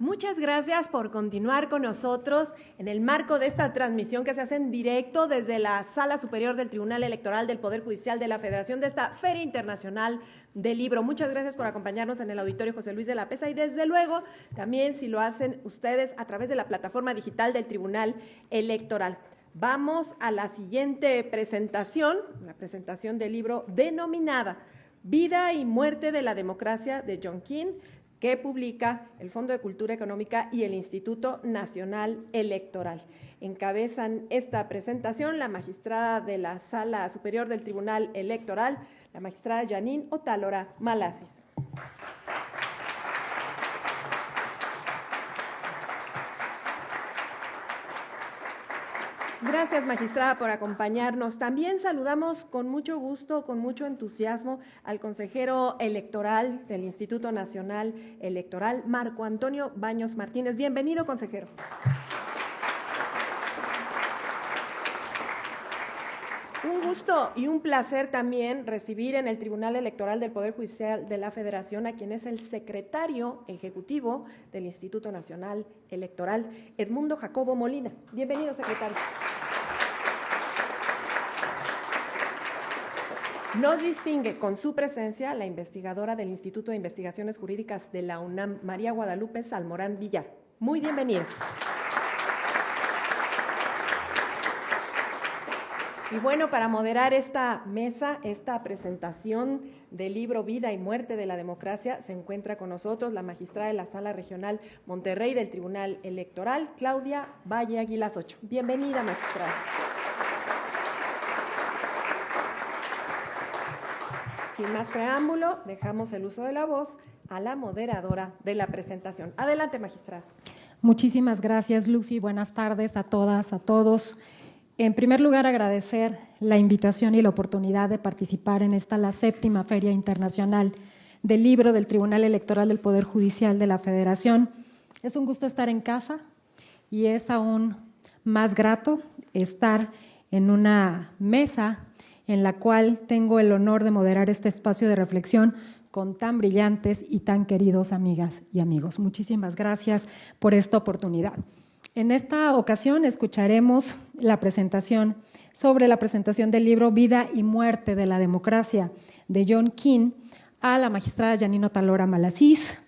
Muchas gracias por continuar con nosotros en el marco de esta transmisión que se hace en directo desde la Sala Superior del Tribunal Electoral del Poder Judicial de la Federación de esta Feria Internacional del Libro. Muchas gracias por acompañarnos en el Auditorio José Luis de la Pesa y desde luego también si lo hacen ustedes a través de la plataforma digital del Tribunal Electoral. Vamos a la siguiente presentación, la presentación del libro denominada Vida y Muerte de la Democracia de John Keane, que publica el Fondo de Cultura Económica y el Instituto Nacional Electoral. Encabezan esta presentación la magistrada de la Sala Superior del Tribunal Electoral, la magistrada Janine Otálora Malasis. Gracias, magistrada, por acompañarnos. También saludamos con mucho gusto, con mucho entusiasmo, al consejero electoral del Instituto Nacional Electoral, Marco Antonio Baños Martínez. Bienvenido, consejero. Un gusto y un placer también recibir en el Tribunal Electoral del Poder Judicial de la Federación a quien es el secretario ejecutivo del Instituto Nacional Electoral, Edmundo Jacobo Molina. Bienvenido, secretario. Nos distingue con su presencia la investigadora del Instituto de Investigaciones Jurídicas de la UNAM, María Guadalupe Salmorán Villar. Muy bienvenida. Y bueno, para moderar esta mesa, esta presentación del libro Vida y Muerte de la Democracia, se encuentra con nosotros la magistrada de la Sala Regional Monterrey del Tribunal Electoral, Claudia Valle Aguilas Ocho. Bienvenida, magistrada. Sin más preámbulo, dejamos el uso de la voz a la moderadora de la presentación. Adelante, magistrada. Muchísimas gracias, Lucy. Buenas tardes a todas, a todos. En primer lugar, agradecer la invitación y la oportunidad de participar en esta, la 7ª Feria Internacional del Libro del Tribunal Electoral del Poder Judicial de la Federación. Es un gusto estar en casa y es aún más grato estar en una mesa en la cual tengo el honor de moderar este espacio de reflexión con tan brillantes y tan queridos amigas y amigos. Muchísimas gracias por esta oportunidad. En esta ocasión escucharemos la presentación sobre la presentación del libro Vida y Muerte de la Democracia de John Keane a la magistrada Janine Otálora Malasis,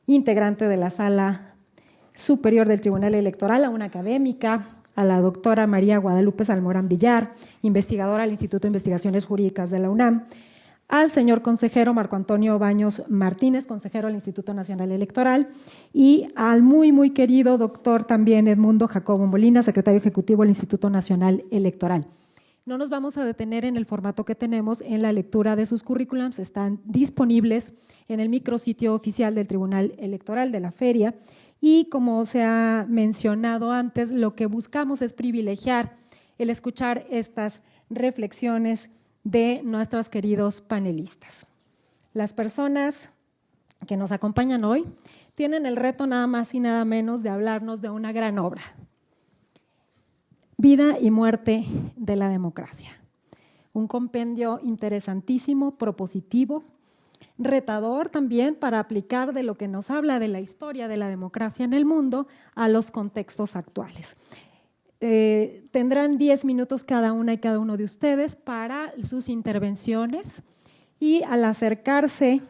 integrante de la Sala Superior del Tribunal Electoral, a una académica, a la doctora María Guadalupe Salmorán Villar, investigadora del Instituto de Investigaciones Jurídicas de la UNAM, al señor consejero Marco Antonio Baños Martínez, consejero del Instituto Nacional Electoral, y al muy querido doctor también Edmundo Jacobo Molina, secretario ejecutivo del Instituto Nacional Electoral. No nos vamos a detener en el formato que tenemos en la lectura de sus currículums, están disponibles en el micrositio oficial del Tribunal Electoral de la Feria. Y como se ha mencionado antes, lo que buscamos es privilegiar el escuchar estas reflexiones de nuestros queridos panelistas. Las personas que nos acompañan hoy tienen el reto nada más y nada menos de hablarnos de una gran obra, Vida y Muerte de la Democracia. Un compendio interesantísimo, propositivo, retador también para aplicar de lo que nos habla de la historia de la democracia en el mundo a los contextos actuales. Tendrán 10 minutos cada una y cada uno de ustedes para sus intervenciones y al acercarse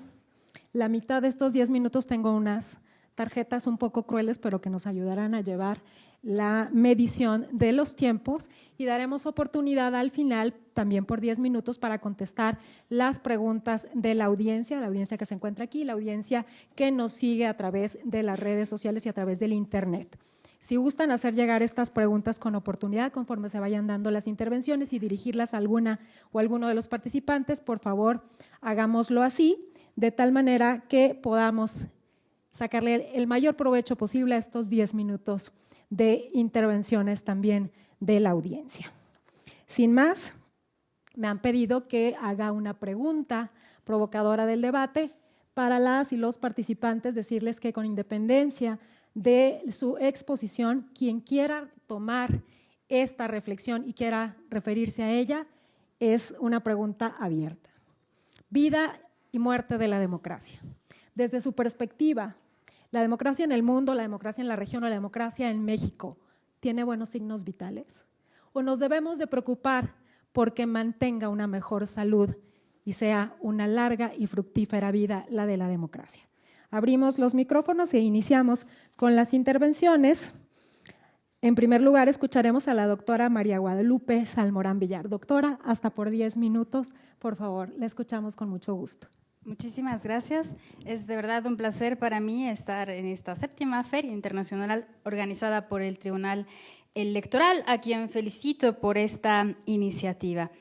la mitad de estos 10 minutos tengo unas tarjetas un poco crueles pero que nos ayudarán a llevar la medición de los tiempos y daremos oportunidad al final también por 10 minutos para contestar las preguntas de la audiencia que se encuentra aquí, la audiencia que nos sigue a través de las redes sociales y a través del internet. Si gustan hacer llegar estas preguntas con oportunidad conforme se vayan dando las intervenciones y dirigirlas a alguna o alguno de los participantes, por favor, hagámoslo así, de tal manera que podamos sacarle el mayor provecho posible a estos 10 minutos de intervenciones también de la audiencia. Sin más, me han pedido que haga una pregunta provocadora del debate para las y los participantes, decirles que con independencia de su exposición, quien quiera tomar esta reflexión y quiera referirse a ella, es una pregunta abierta. Vida y muerte de la democracia. Desde su perspectiva, ¿La democracia en el mundo, la democracia en la región o la democracia en México tiene buenos signos vitales? ¿O nos debemos de preocupar porque mantenga una mejor salud y sea una larga y fructífera vida la de la democracia? Abrimos los micrófonos e iniciamos con las intervenciones. En primer lugar, escucharemos a la doctora María Guadalupe Salmorán Villar. Doctora, hasta por 10 minutos, por favor, la escuchamos con mucho gusto. Muchísimas gracias. Es de verdad un placer para mí estar en esta 7ª Feria Internacional organizada por el Tribunal Electoral, a quien felicito por esta iniciativa.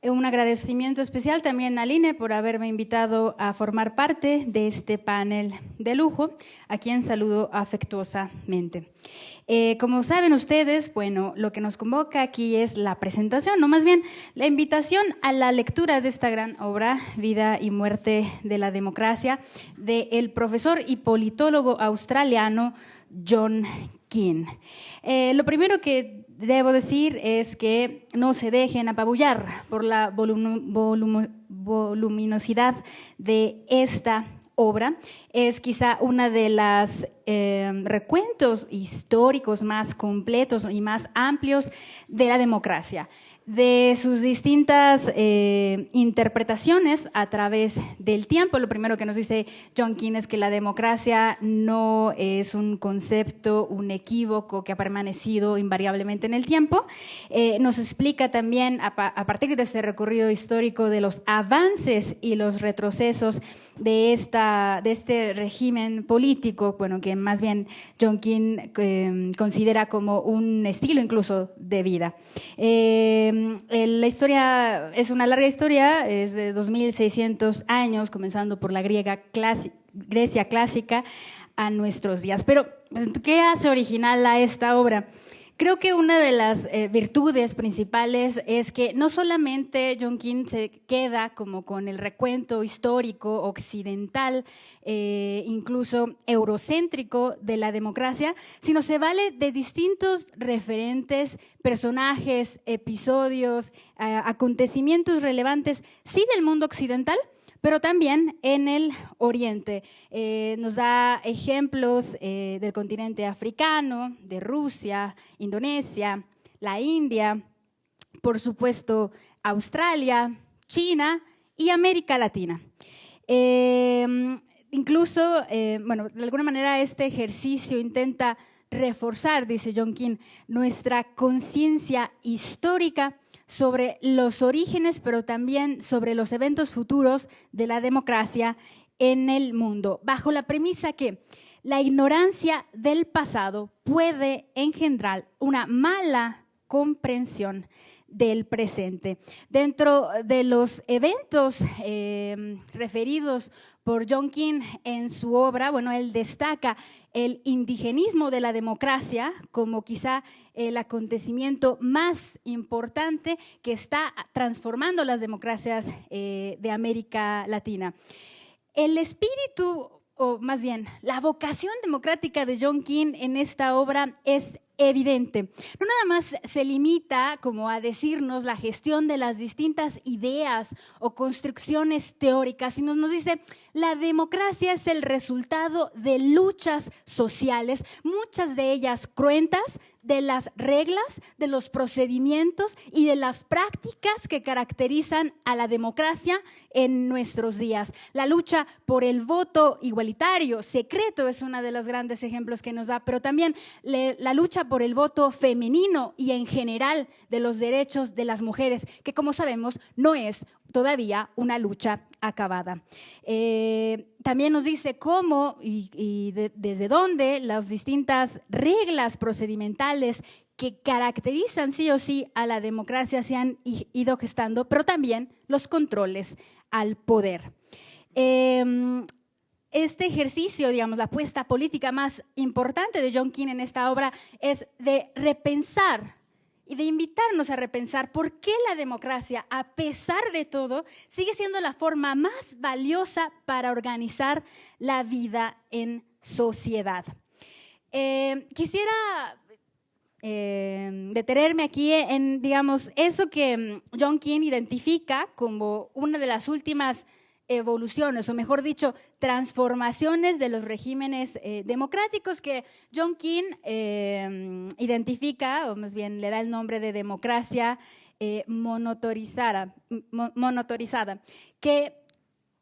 Un agradecimiento especial también al INE por haberme invitado a formar parte de este panel de lujo, a quien saludo afectuosamente. Como saben ustedes, bueno, lo que nos convoca aquí es la presentación, no más bien la invitación a la lectura de esta gran obra, Vida y muerte de la democracia, del profesor y politólogo australiano John Keane. Lo primero que debo decir es que no se dejen apabullar por la voluminosidad de esta obra. Es quizá una de las recuentos históricos más completos y más amplios de la democracia, de sus distintas interpretaciones a través del tiempo. Lo primero que nos dice John Keane es que la democracia no es un concepto, un equívoco que ha permanecido invariablemente en el tiempo. Nos explica también, a partir de ese recorrido histórico, de los avances y los retrocesos de este régimen político, bueno, que más bien John Keane considera como un estilo incluso de vida. La historia es una larga historia, es de 2600 años, comenzando por la Grecia clásica a nuestros días. Pero, ¿qué hace original a esta obra? Creo que una de las virtudes principales es que no solamente John Keane se queda como con el recuento histórico occidental, incluso eurocéntrico de la democracia, sino se vale de distintos referentes, personajes, episodios, acontecimientos relevantes, sí del mundo occidental, pero también en el Oriente. Nos da ejemplos del continente africano, de Rusia, Indonesia, la India, por supuesto Australia, China y América Latina. Incluso, bueno, de alguna manera este ejercicio intenta reforzar, dice John Keane, nuestra conciencia histórica sobre los orígenes, pero también sobre los eventos futuros de la democracia en el mundo, bajo la premisa que la ignorancia del pasado puede engendrar una mala comprensión del presente. Dentro de los eventos referidos por John Keane en su obra, bueno, él destaca el indigenismo de la democracia como quizá el acontecimiento más importante que está transformando las democracias de América Latina. El espíritu, o más bien, la vocación democrática de John Keane en esta obra es evidente. No nada más se limita como a decirnos la gestión de las distintas ideas o construcciones teóricas, sino nos dice la democracia es el resultado de luchas sociales, muchas de ellas cruentas, de las reglas, de los procedimientos y de las prácticas que caracterizan a la democracia en nuestros días. La lucha por el voto igualitario, secreto, es uno de los grandes ejemplos que nos da, pero también la lucha por el voto femenino y en general de los derechos de las mujeres, que como sabemos no es todavía una lucha acabada. También nos dice cómo y desde dónde las distintas reglas procedimentales que caracterizan sí o sí a la democracia se han ido gestando, pero también los controles al poder. Este ejercicio, digamos, la apuesta política más importante de John Keane en esta obra es de repensar y de invitarnos a repensar por qué la democracia, a pesar de todo, sigue siendo la forma más valiosa para organizar la vida en sociedad. Quisiera detenerme aquí en, digamos, eso que John Keane identifica como una de las últimas evoluciones, o mejor dicho, transformaciones de los regímenes democráticos que John Keane identifica, o más bien le da el nombre de democracia monotorizada, que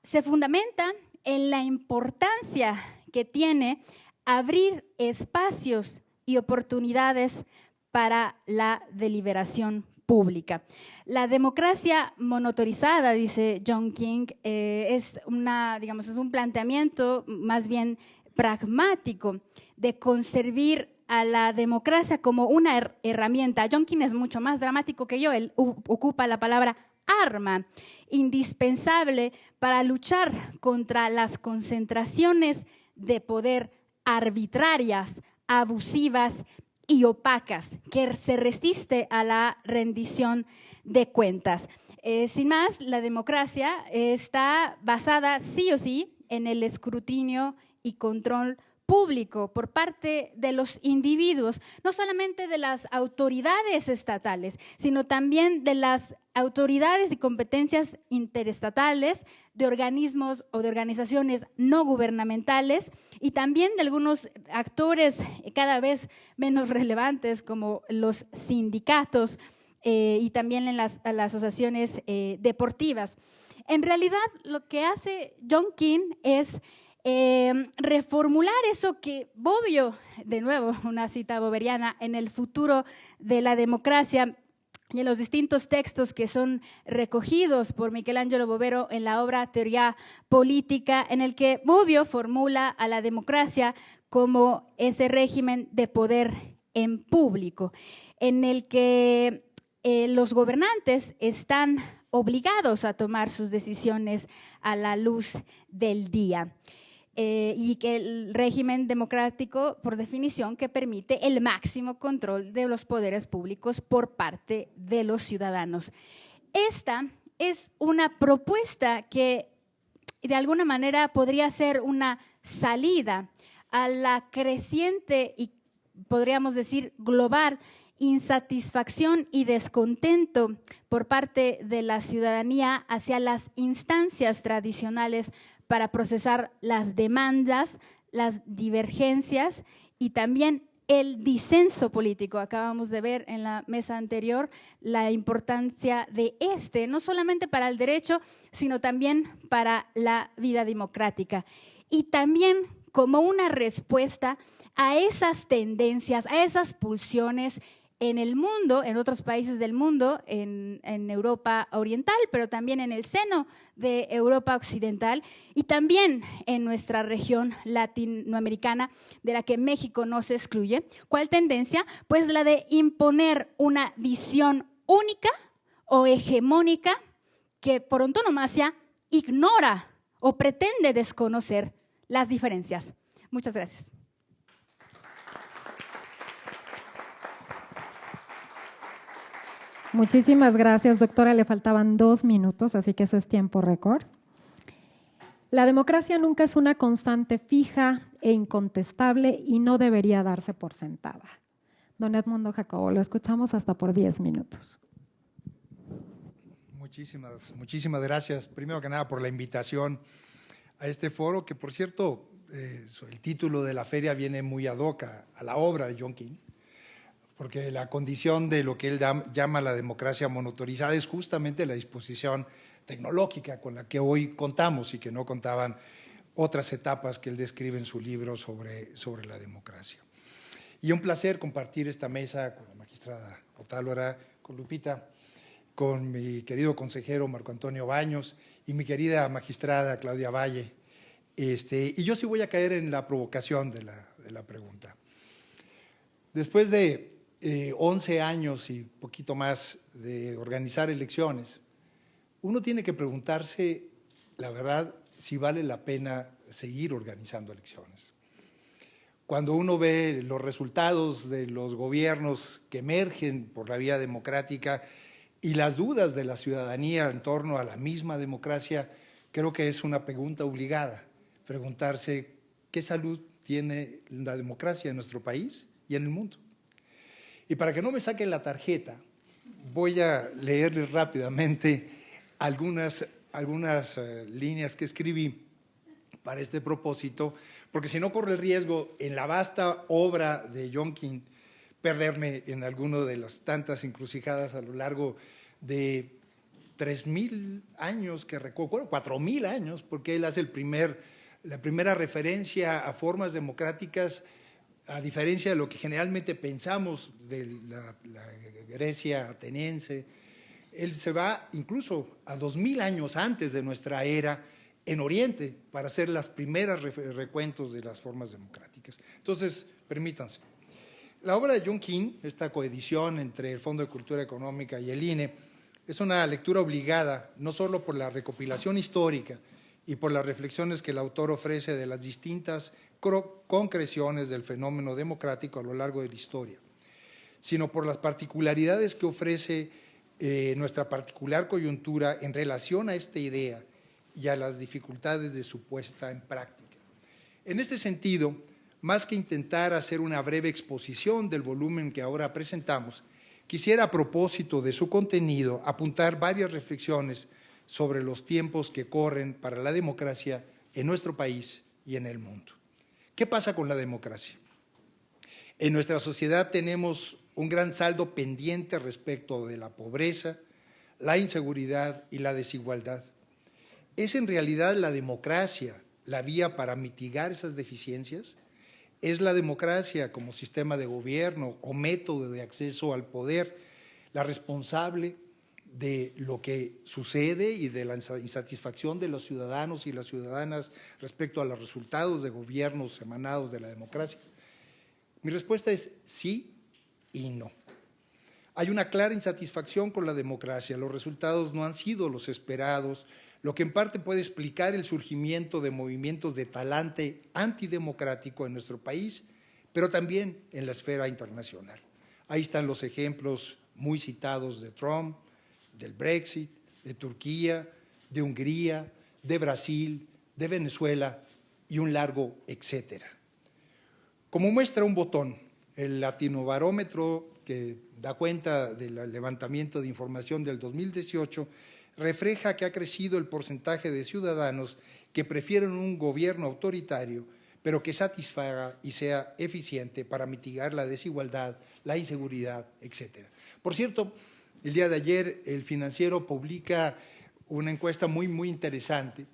se fundamenta en la importancia que tiene abrir espacios y oportunidades para la deliberación pública. La democracia monotorizada, dice John Keane, es un planteamiento más bien pragmático de concebir a la democracia como una herramienta. John Keane es mucho más dramático que yo, él ocupa la palabra arma, indispensable para luchar contra las concentraciones de poder arbitrarias, abusivas y opacas, que se resiste a la rendición de cuentas. Sin más, la democracia está basada sí o sí en el escrutinio y control público por parte de los individuos, no solamente de las autoridades estatales, sino también de las autoridades y competencias interestatales, de organismos o de organizaciones no gubernamentales y también de algunos actores cada vez menos relevantes como los sindicatos y también en las asociaciones deportivas. En realidad, lo que hace John Keane es reformular eso que Bobbio, de nuevo una cita boberiana, en el futuro de la democracia y en los distintos textos que son recogidos por Michelangelo Bovero en la obra Teoría Política, en el que Bobbio formula a la democracia como ese régimen de poder en público, en el que los gobernantes están obligados a tomar sus decisiones a la luz del día. Y que el régimen democrático, por definición, que permite el máximo control de los poderes públicos por parte de los ciudadanos. Esta es una propuesta que de alguna manera podría ser una salida a la creciente y podríamos decir global insatisfacción y descontento por parte de la ciudadanía hacia las instancias tradicionales para procesar las demandas, las divergencias y también el disenso político. Acabamos de ver en la mesa anterior la importancia de no solamente para el derecho, sino también para la vida democrática. Y también como una respuesta a esas tendencias, a esas pulsiones en el mundo, en otros países del mundo, en Europa Oriental, pero también en el seno de Europa Occidental y también en nuestra región latinoamericana, de la que México no se excluye. ¿Cuál tendencia? Pues la de imponer una visión única o hegemónica que por antonomasia ignora o pretende desconocer las diferencias. Muchas gracias. Muchísimas gracias, doctora. Le faltaban 2 minutos, así que ese es tiempo récord. La democracia nunca es una constante fija e incontestable y no debería darse por sentada. Don Edmundo Jacobo, lo escuchamos hasta por 10 minutos. Muchísimas gracias. Primero que nada por la invitación a este foro, que por cierto, el título de la feria viene muy ad hoc a la obra de John Keane, porque la condición de lo que él llama la democracia monotorizada es justamente la disposición tecnológica con la que hoy contamos y que no contaban otras etapas que él describe en su libro sobre la democracia. Y un placer compartir esta mesa con la magistrada Otálora, con Lupita, con mi querido consejero Marco Antonio Baños y mi querida magistrada Claudia Valle. Y yo sí voy a caer en la provocación de la pregunta. Después de 11 años y poquito más de organizar elecciones, uno tiene que preguntarse, la verdad, si vale la pena seguir organizando elecciones. Cuando uno ve los resultados de los gobiernos que emergen por la vía democrática y las dudas de la ciudadanía en torno a la misma democracia, creo que es una pregunta obligada, preguntarse qué salud tiene la democracia en nuestro país y en el mundo. Y para que no me saquen la tarjeta, voy a leerles rápidamente algunas algunas líneas que escribí para este propósito, porque si no corre el riesgo en la vasta obra de John King perderme en alguno de las tantas encrucijadas a lo largo de 3.000 años que recuerdo, bueno, 4.000 años, porque él hace la primera referencia a formas democráticas, a diferencia de lo que generalmente pensamos de la Grecia ateniense. Él se va incluso a 2.000 años antes de nuestra era en Oriente para hacer las primeras recuentos de las formas democráticas. Entonces, permítanse. La obra de John King, esta coedición entre el Fondo de Cultura Económica y el INE, es una lectura obligada, no solo por la recopilación histórica y por las reflexiones que el autor ofrece de las distintas concreciones del fenómeno democrático a lo largo de la historia, sino por las particularidades que ofrece nuestra particular coyuntura en relación a esta idea y a las dificultades de su puesta en práctica. En este sentido, más que intentar hacer una breve exposición del volumen que ahora presentamos, quisiera, a propósito de su contenido, apuntar varias reflexiones sobre los tiempos que corren para la democracia en nuestro país y en el mundo. ¿Qué pasa con la democracia? En nuestra sociedad tenemos un gran saldo pendiente respecto de la pobreza, la inseguridad y la desigualdad. ¿Es en realidad la democracia la vía para mitigar esas deficiencias? ¿Es la democracia como sistema de gobierno o método de acceso al poder la responsable de lo que sucede y de la insatisfacción de los ciudadanos y las ciudadanas respecto a los resultados de gobiernos emanados de la democracia? Mi respuesta es sí y no. Hay una clara insatisfacción con la democracia, los resultados no han sido los esperados, lo que en parte puede explicar el surgimiento de movimientos de talante antidemocrático en nuestro país, pero también en la esfera internacional. Ahí están los ejemplos muy citados de Trump, del Brexit, de Turquía, de Hungría, de Brasil, de Venezuela y un largo etcétera. Como muestra un botón, el Latinobarómetro, que da cuenta del levantamiento de información del 2018, refleja que ha crecido el porcentaje de ciudadanos que prefieren un gobierno autoritario, pero que satisfaga y sea eficiente para mitigar la desigualdad, la inseguridad, etcétera. Por cierto, el día de ayer el Financiero publica una encuesta muy interesante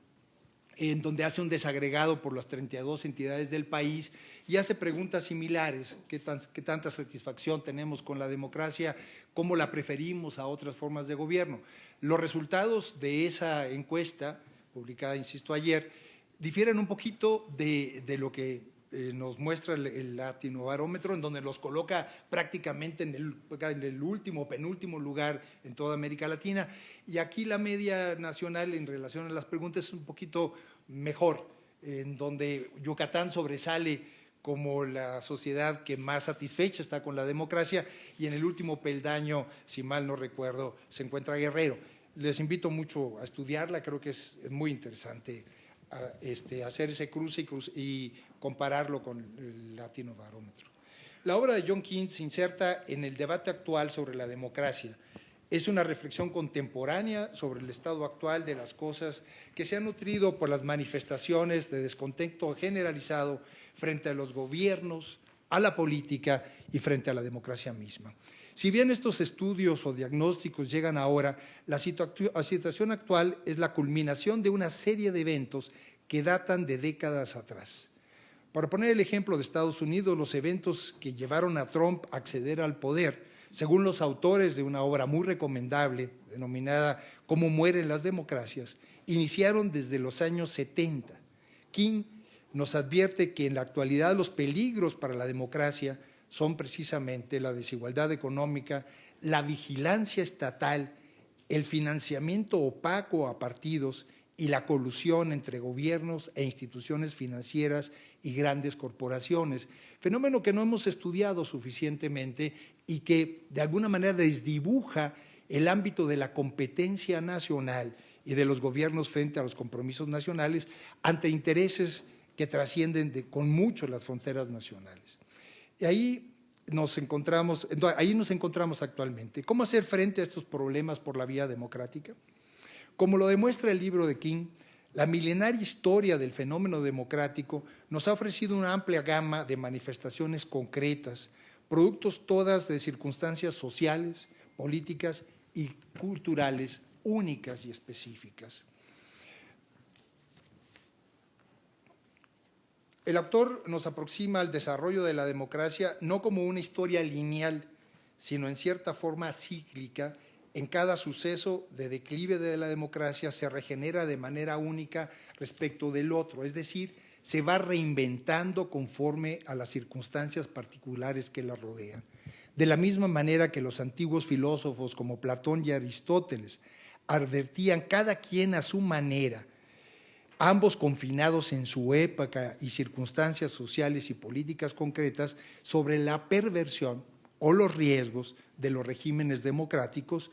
en donde hace un desagregado por las 32 entidades del país y hace preguntas similares. ¿Qué tanta satisfacción tenemos con la democracia? ¿Cómo la preferimos a otras formas de gobierno? Los resultados de esa encuesta, publicada, insisto, ayer, difieren un poquito de lo que nos muestra el Latinobarómetro, en donde los coloca prácticamente en el último, penúltimo lugar en toda América Latina. Y aquí la media nacional en relación a las preguntas es un poquito mejor, en donde Yucatán sobresale como la sociedad que más satisfecha está con la democracia, y en el último peldaño, si mal no recuerdo, se encuentra Guerrero. Les invito mucho a estudiarla, creo que es muy interesante hacer ese cruce y compararlo con el Latinobarómetro. La obra de John King se inserta en el debate actual sobre la democracia. Es una reflexión contemporánea sobre el estado actual de las cosas que se ha nutrido por las manifestaciones de descontento generalizado frente a los gobiernos, a la política y frente a la democracia misma. Si bien estos estudios o diagnósticos llegan ahora, la situación actual es la culminación de una serie de eventos que datan de décadas atrás. Para poner el ejemplo de Estados Unidos, los eventos que llevaron a Trump a acceder al poder, según los autores de una obra muy recomendable denominada ¿Cómo mueren las democracias?, iniciaron desde los años 70. King nos advierte que en la actualidad los peligros para la democracia son precisamente la desigualdad económica, la vigilancia estatal, el financiamiento opaco a partidos y la colusión entre gobiernos e instituciones financieras y grandes corporaciones, fenómeno que no hemos estudiado suficientemente y que de alguna manera desdibuja el ámbito de la competencia nacional y de los gobiernos frente a los compromisos nacionales ante intereses que trascienden con mucho las fronteras nacionales. Y ahí nos encontramos actualmente. ¿Cómo hacer frente a estos problemas por la vía democrática? Como lo demuestra el libro de King, la milenaria historia del fenómeno democrático nos ha ofrecido una amplia gama de manifestaciones concretas, productos todas de circunstancias sociales, políticas y culturales únicas y específicas. El autor nos aproxima al desarrollo de la democracia no como una historia lineal, sino en cierta forma cíclica. En cada suceso de declive de la democracia se regenera de manera única respecto del otro, es decir, se va reinventando conforme a las circunstancias particulares que la rodean. De la misma manera que los antiguos filósofos como Platón y Aristóteles advertían cada quien a su manera, ambos confinados en su época y circunstancias sociales y políticas concretas, sobre la perversión o los riesgos de los regímenes democráticos,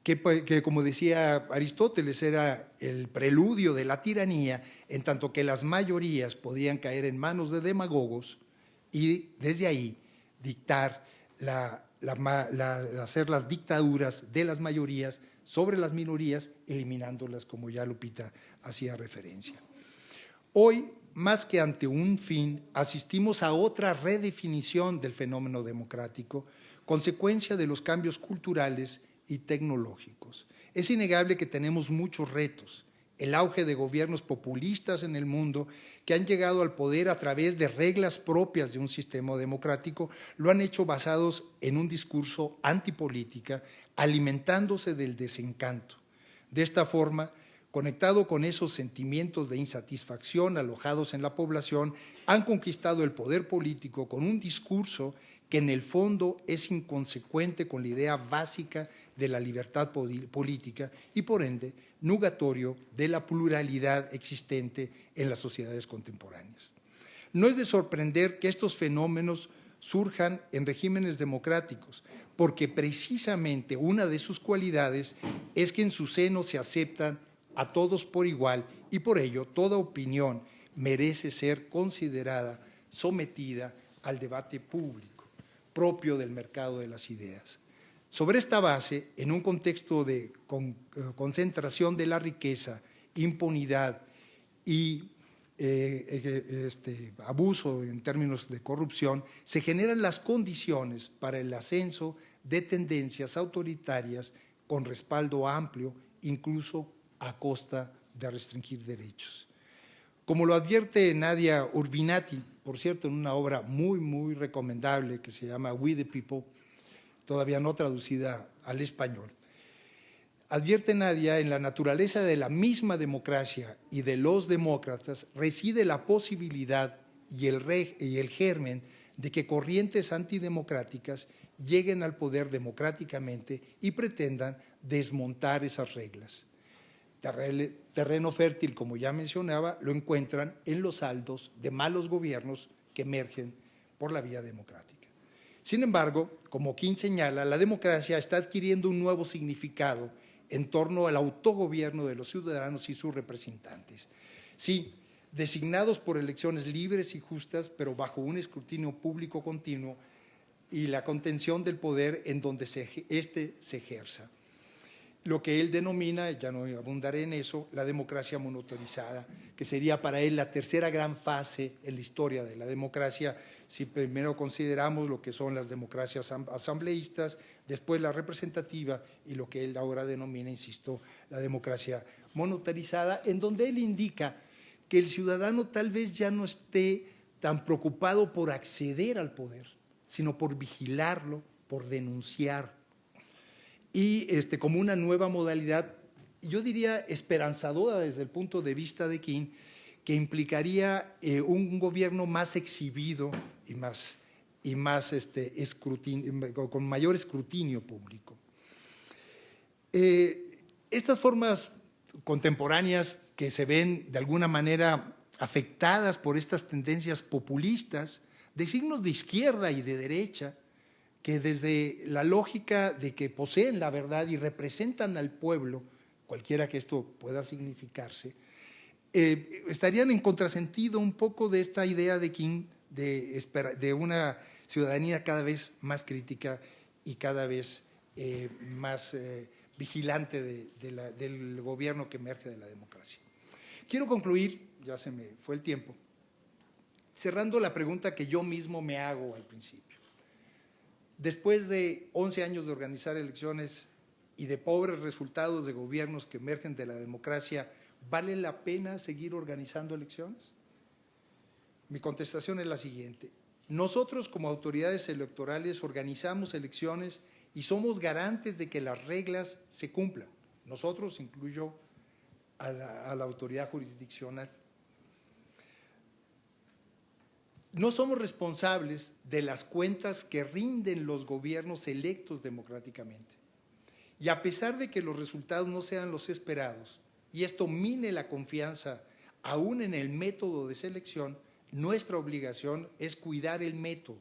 que como decía Aristóteles, era el preludio de la tiranía, en tanto que las mayorías podían caer en manos de demagogos y desde ahí dictar hacer las dictaduras de las mayorías sobre las minorías, eliminándolas, como ya Lupita hacía referencia. Hoy, más que ante un fin, asistimos a otra redefinición del fenómeno democrático, consecuencia de los cambios culturales y tecnológicos. Es innegable que tenemos muchos retos. El auge de gobiernos populistas en el mundo que han llegado al poder a través de reglas propias de un sistema democrático lo han hecho basados en un discurso antipolítica, alimentándose del desencanto. De esta forma, conectado con esos sentimientos de insatisfacción alojados en la población, han conquistado el poder político con un discurso que en el fondo es inconsecuente con la idea básica de la libertad política y, por ende, nugatorio de la pluralidad existente en las sociedades contemporáneas. No es de sorprender que estos fenómenos surjan en regímenes democráticos, porque precisamente una de sus cualidades es que en su seno se aceptan a todos por igual y por ello toda opinión merece ser considerada, sometida al debate público, propio del mercado de las ideas. Sobre esta base, en un contexto de concentración de la riqueza, impunidad y abuso en términos de corrupción, se generan las condiciones para el ascenso de tendencias autoritarias con respaldo amplio, incluso a costa de restringir derechos. Como lo advierte Nadia Urbinati, por cierto, en una obra muy, muy recomendable que se llama We the People, todavía no traducida al español, advierte Nadia, en la naturaleza de la misma democracia y de los demócratas reside la posibilidad y el germen de que corrientes antidemocráticas lleguen al poder democráticamente y pretendan desmontar esas reglas. Terreno fértil, como ya mencionaba, lo encuentran en los saldos de malos gobiernos que emergen por la vía democrática. Sin embargo, como King señala, la democracia está adquiriendo un nuevo significado en torno al autogobierno de los ciudadanos y sus representantes. Sí, designados por elecciones libres y justas, pero bajo un escrutinio público continuo y la contención del poder en donde éste se ejerza. Lo que él denomina, ya no abundaré en eso, la democracia monotorizada, que sería para él la tercera gran fase en la historia de la democracia, si primero consideramos lo que son las democracias asambleístas, después la representativa y lo que él ahora denomina, insisto, la democracia monotorizada, en donde él indica que el ciudadano tal vez ya no esté tan preocupado por acceder al poder, sino por vigilarlo, por denunciar. Y como una nueva modalidad, yo diría esperanzadora desde el punto de vista de King, que implicaría un gobierno más exhibido y más con mayor escrutinio público. Estas formas contemporáneas que se ven de alguna manera afectadas por estas tendencias populistas de signos de izquierda y de derecha, que desde la lógica de que poseen la verdad y representan al pueblo, cualquiera que esto pueda significarse, estarían en contrasentido un poco de esta idea de King de una ciudadanía cada vez más crítica y cada vez más vigilante del gobierno que emerge de la democracia. Quiero concluir, ya se me fue el tiempo, cerrando la pregunta que yo mismo me hago al principio. Después de 11 años de organizar elecciones y de pobres resultados de gobiernos que emergen de la democracia, ¿vale la pena seguir organizando elecciones? Mi contestación es la siguiente. Nosotros como autoridades electorales organizamos elecciones y somos garantes de que las reglas se cumplan. Nosotros, incluyo a la autoridad jurisdiccional. No somos responsables de las cuentas que rinden los gobiernos electos democráticamente. Y a pesar de que los resultados no sean los esperados, y esto mine la confianza aún en el método de selección, nuestra obligación es cuidar el método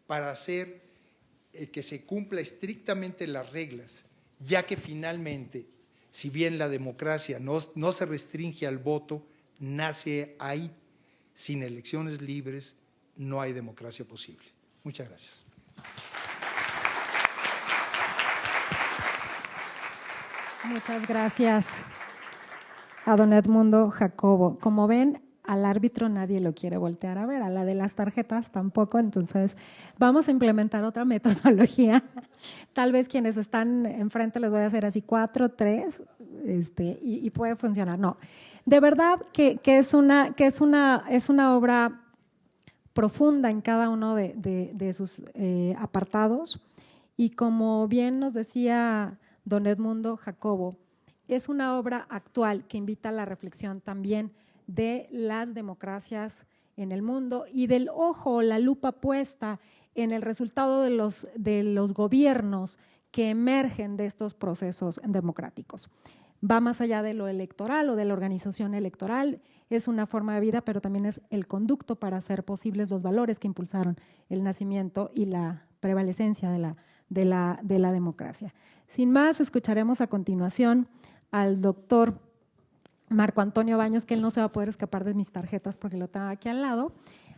para hacer que se cumpla estrictamente las reglas, ya que finalmente, si bien la democracia no se restringe al voto, nace ahí. Sin elecciones libres no hay democracia posible. Muchas gracias. Muchas gracias a don Edmundo Jacobo. Como ven, al árbitro nadie lo quiere voltear a ver, a la de las tarjetas tampoco, entonces vamos a implementar otra metodología. Tal vez quienes están enfrente les voy a hacer así 4, 3, y puede funcionar. No, de verdad que es una obra profunda en cada uno de sus apartados, y como bien nos decía don Edmundo Jacobo, es una obra actual que invita a la reflexión también de las democracias en el mundo y del ojo, la lupa puesta en el resultado de los gobiernos que emergen de estos procesos democráticos. Va más allá de lo electoral o de la organización electoral, es una forma de vida, pero también es el conducto para hacer posibles los valores que impulsaron el nacimiento y la prevalecencia de la democracia. Sin más, escucharemos a continuación al doctor Marco Antonio Baños, que él no se va a poder escapar de mis tarjetas porque lo tengo aquí al lado,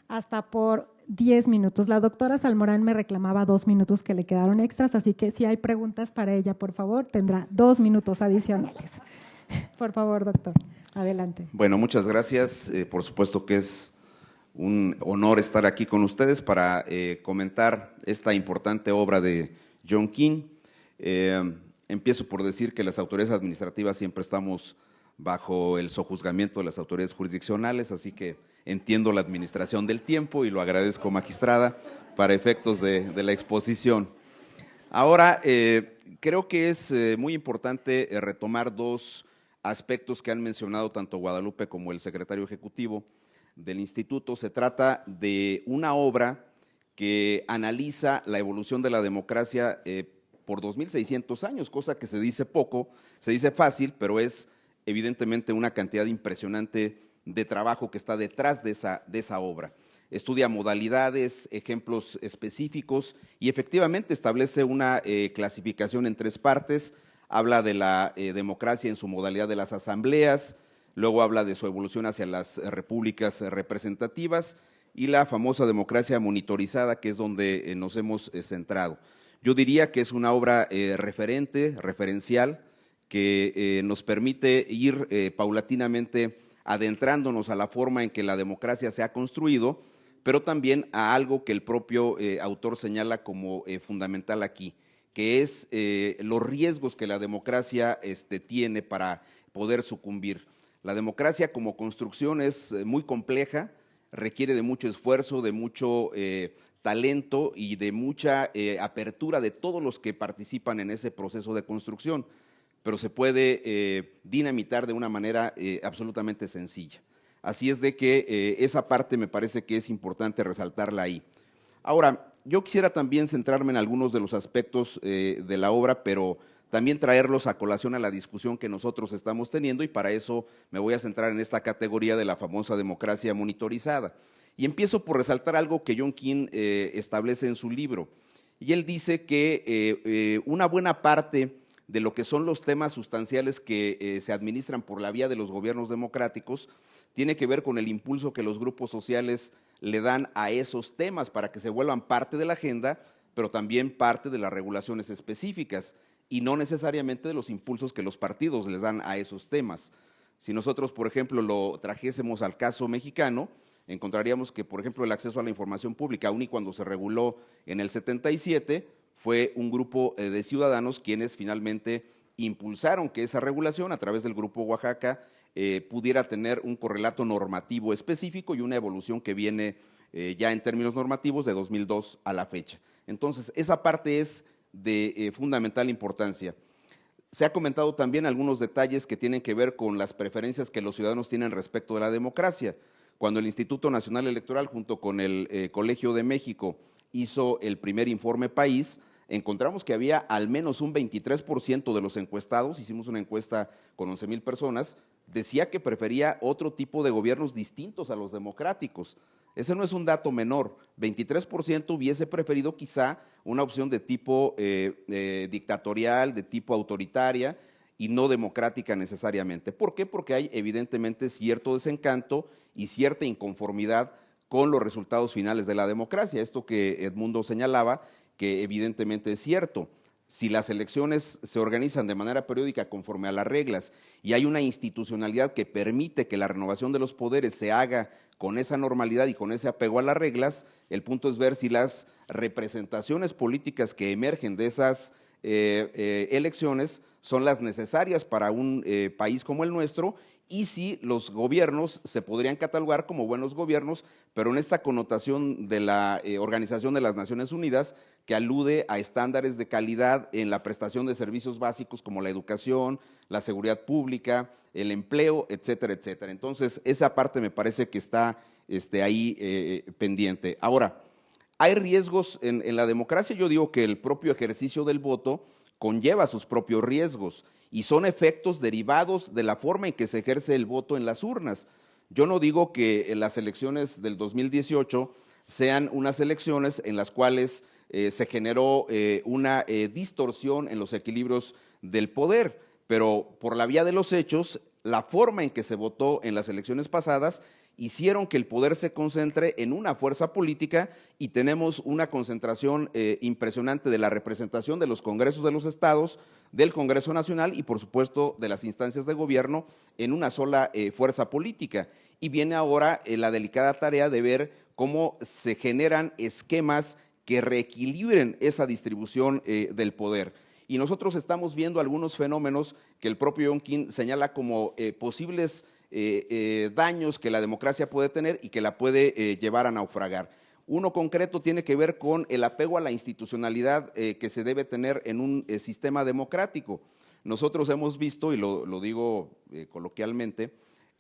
hasta por 10 minutos. La doctora Salmorán me reclamaba 2 minutos que le quedaron extras, así que si hay preguntas para ella, por favor, tendrá 2 minutos adicionales. Por favor, doctor, adelante. Bueno, muchas gracias. Por supuesto que es un honor estar aquí con ustedes para comentar esta importante obra de John King. Empiezo por decir que las autoridades administrativas siempre estamos bajo el sojuzgamiento de las autoridades jurisdiccionales, así que entiendo la administración del tiempo y lo agradezco, magistrada, para efectos de la exposición. Ahora, creo que es muy importante retomar 2 aspectos que han mencionado tanto Guadalupe como el secretario ejecutivo del instituto. Se trata de una obra que analiza la evolución de la democracia por 2.600 años, cosa que se dice poco, se dice fácil, pero es evidentemente una cantidad impresionante de trabajo que está detrás de esa obra. Estudia modalidades, ejemplos específicos y efectivamente establece una clasificación en 3 partes. Habla de la democracia en su modalidad de las asambleas, luego habla de su evolución hacia las repúblicas representativas y la famosa democracia monitorizada, que es donde nos hemos centrado. Yo diría que es una obra referencial, que nos permite ir paulatinamente adentrándonos a la forma en que la democracia se ha construido, pero también a algo que el propio autor señala como fundamental aquí, que es los riesgos que la democracia tiene para poder sucumbir. La democracia como construcción es muy compleja, requiere de mucho esfuerzo, de mucho talento y de mucha apertura de todos los que participan en ese proceso de construcción, pero se puede dinamitar de una manera absolutamente sencilla. Así es de que esa parte me parece que es importante resaltarla ahí. Ahora, yo quisiera también centrarme en algunos de los aspectos de la obra, pero también traerlos a colación a la discusión que nosotros estamos teniendo, y para eso me voy a centrar en esta categoría de la famosa democracia monitorizada. Y empiezo por resaltar algo que John King establece en su libro, y él dice que una buena parte de lo que son los temas sustanciales que se administran por la vía de los gobiernos democráticos tiene que ver con el impulso que los grupos sociales le dan a esos temas para que se vuelvan parte de la agenda, pero también parte de las regulaciones específicas y no necesariamente de los impulsos que los partidos les dan a esos temas. Si nosotros, por ejemplo, lo trajésemos al caso mexicano, encontraríamos que, por ejemplo, el acceso a la información pública, aun y cuando se reguló en el 77, fue un grupo de ciudadanos quienes finalmente impulsaron que esa regulación a través del Grupo Oaxaca pudiera tener un correlato normativo específico y una evolución que viene ya en términos normativos de 2002 a la fecha. Entonces, esa parte es de fundamental importancia. Se ha comentado también algunos detalles que tienen que ver con las preferencias que los ciudadanos tienen respecto de la democracia. Cuando el Instituto Nacional Electoral, junto con el Colegio de México, hizo el primer informe país, encontramos que había al menos un 23% de los encuestados, hicimos una encuesta con 11,000 personas, decía que prefería otro tipo de gobiernos distintos a los democráticos. Ese no es un dato menor, 23% hubiese preferido quizá una opción de tipo dictatorial, de tipo autoritaria y no democrática necesariamente. ¿Por qué? Porque hay evidentemente cierto desencanto y cierta inconformidad con los resultados finales de la democracia. Esto que Edmundo señalaba, que evidentemente es cierto. Si las elecciones se organizan de manera periódica conforme a las reglas y hay una institucionalidad que permite que la renovación de los poderes se haga con esa normalidad y con ese apego a las reglas, el punto es ver si las representaciones políticas que emergen de esas elecciones son las necesarias para un país como el nuestro y si los gobiernos se podrían catalogar como buenos gobiernos, pero en esta connotación de la Organización de las Naciones Unidas que alude a estándares de calidad en la prestación de servicios básicos como la educación, la seguridad pública, el empleo, etcétera, etcétera. Entonces, esa parte me parece que está ahí pendiente. Ahora, hay riesgos en la democracia. Yo digo que el propio ejercicio del voto conlleva sus propios riesgos y son efectos derivados de la forma en que se ejerce el voto en las urnas. Yo no digo que las elecciones del 2018 sean unas elecciones en las cuales se generó una distorsión en los equilibrios del poder, pero por la vía de los hechos, la forma en que se votó en las elecciones pasadas hicieron que el poder se concentre en una fuerza política y tenemos una concentración impresionante de la representación de los congresos de los estados, del Congreso Nacional y por supuesto de las instancias de gobierno en una sola fuerza política. Y viene ahora la delicada tarea de ver cómo se generan esquemas que reequilibren esa distribución del poder. Y nosotros estamos viendo algunos fenómenos que el propio Youngkin señala como posibles daños que la democracia puede tener y que la puede llevar a naufragar. Uno concreto tiene que ver con el apego a la institucionalidad que se debe tener en un sistema democrático. Nosotros hemos visto, y lo digo coloquialmente,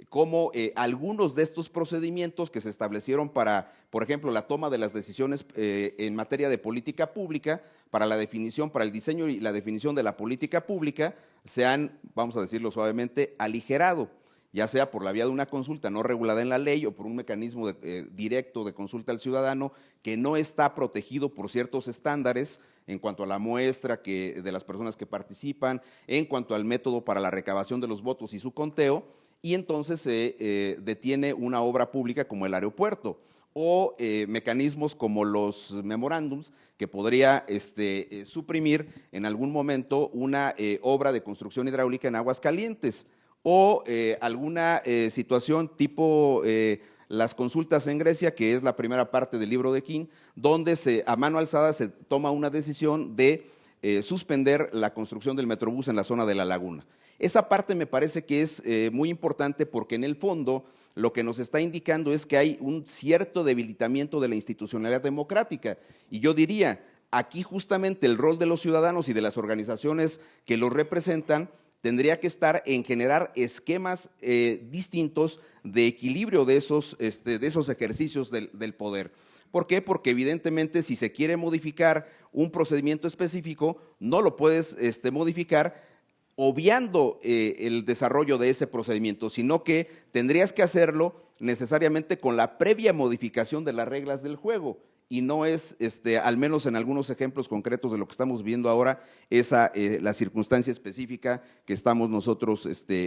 cómo algunos de estos procedimientos que se establecieron para, por ejemplo, la toma de las decisiones en materia de política pública, para la definición, para el diseño y la definición de la política pública, se han, vamos a decirlo suavemente, aligerado, ya sea por la vía de una consulta no regulada en la ley o por un mecanismo directo de consulta al ciudadano que no está protegido por ciertos estándares en cuanto a la muestra de las personas que participan, en cuanto al método para la recabación de los votos y su conteo, y entonces se detiene una obra pública como el aeropuerto o mecanismos como los memorándums que podría suprimir en algún momento una obra de construcción hidráulica en Aguascalientes o alguna situación tipo las consultas en Grecia, que es la primera parte del libro de King, donde a mano alzada se toma una decisión de suspender la construcción del Metrobús en la zona de la Laguna. Esa parte me parece que es muy importante porque en el fondo lo que nos está indicando es que hay un cierto debilitamiento de la institucionalidad democrática. Y yo diría, aquí justamente el rol de los ciudadanos y de las organizaciones que los representan tendría que estar en generar esquemas distintos de equilibrio de esos ejercicios del poder. ¿Por qué? Porque evidentemente si se quiere modificar un procedimiento específico, no lo puedes modificar obviando el desarrollo de ese procedimiento, sino que tendrías que hacerlo necesariamente con la previa modificación de las reglas del juego. Y no es, al menos en algunos ejemplos concretos de lo que estamos viendo ahora, la circunstancia específica que estamos nosotros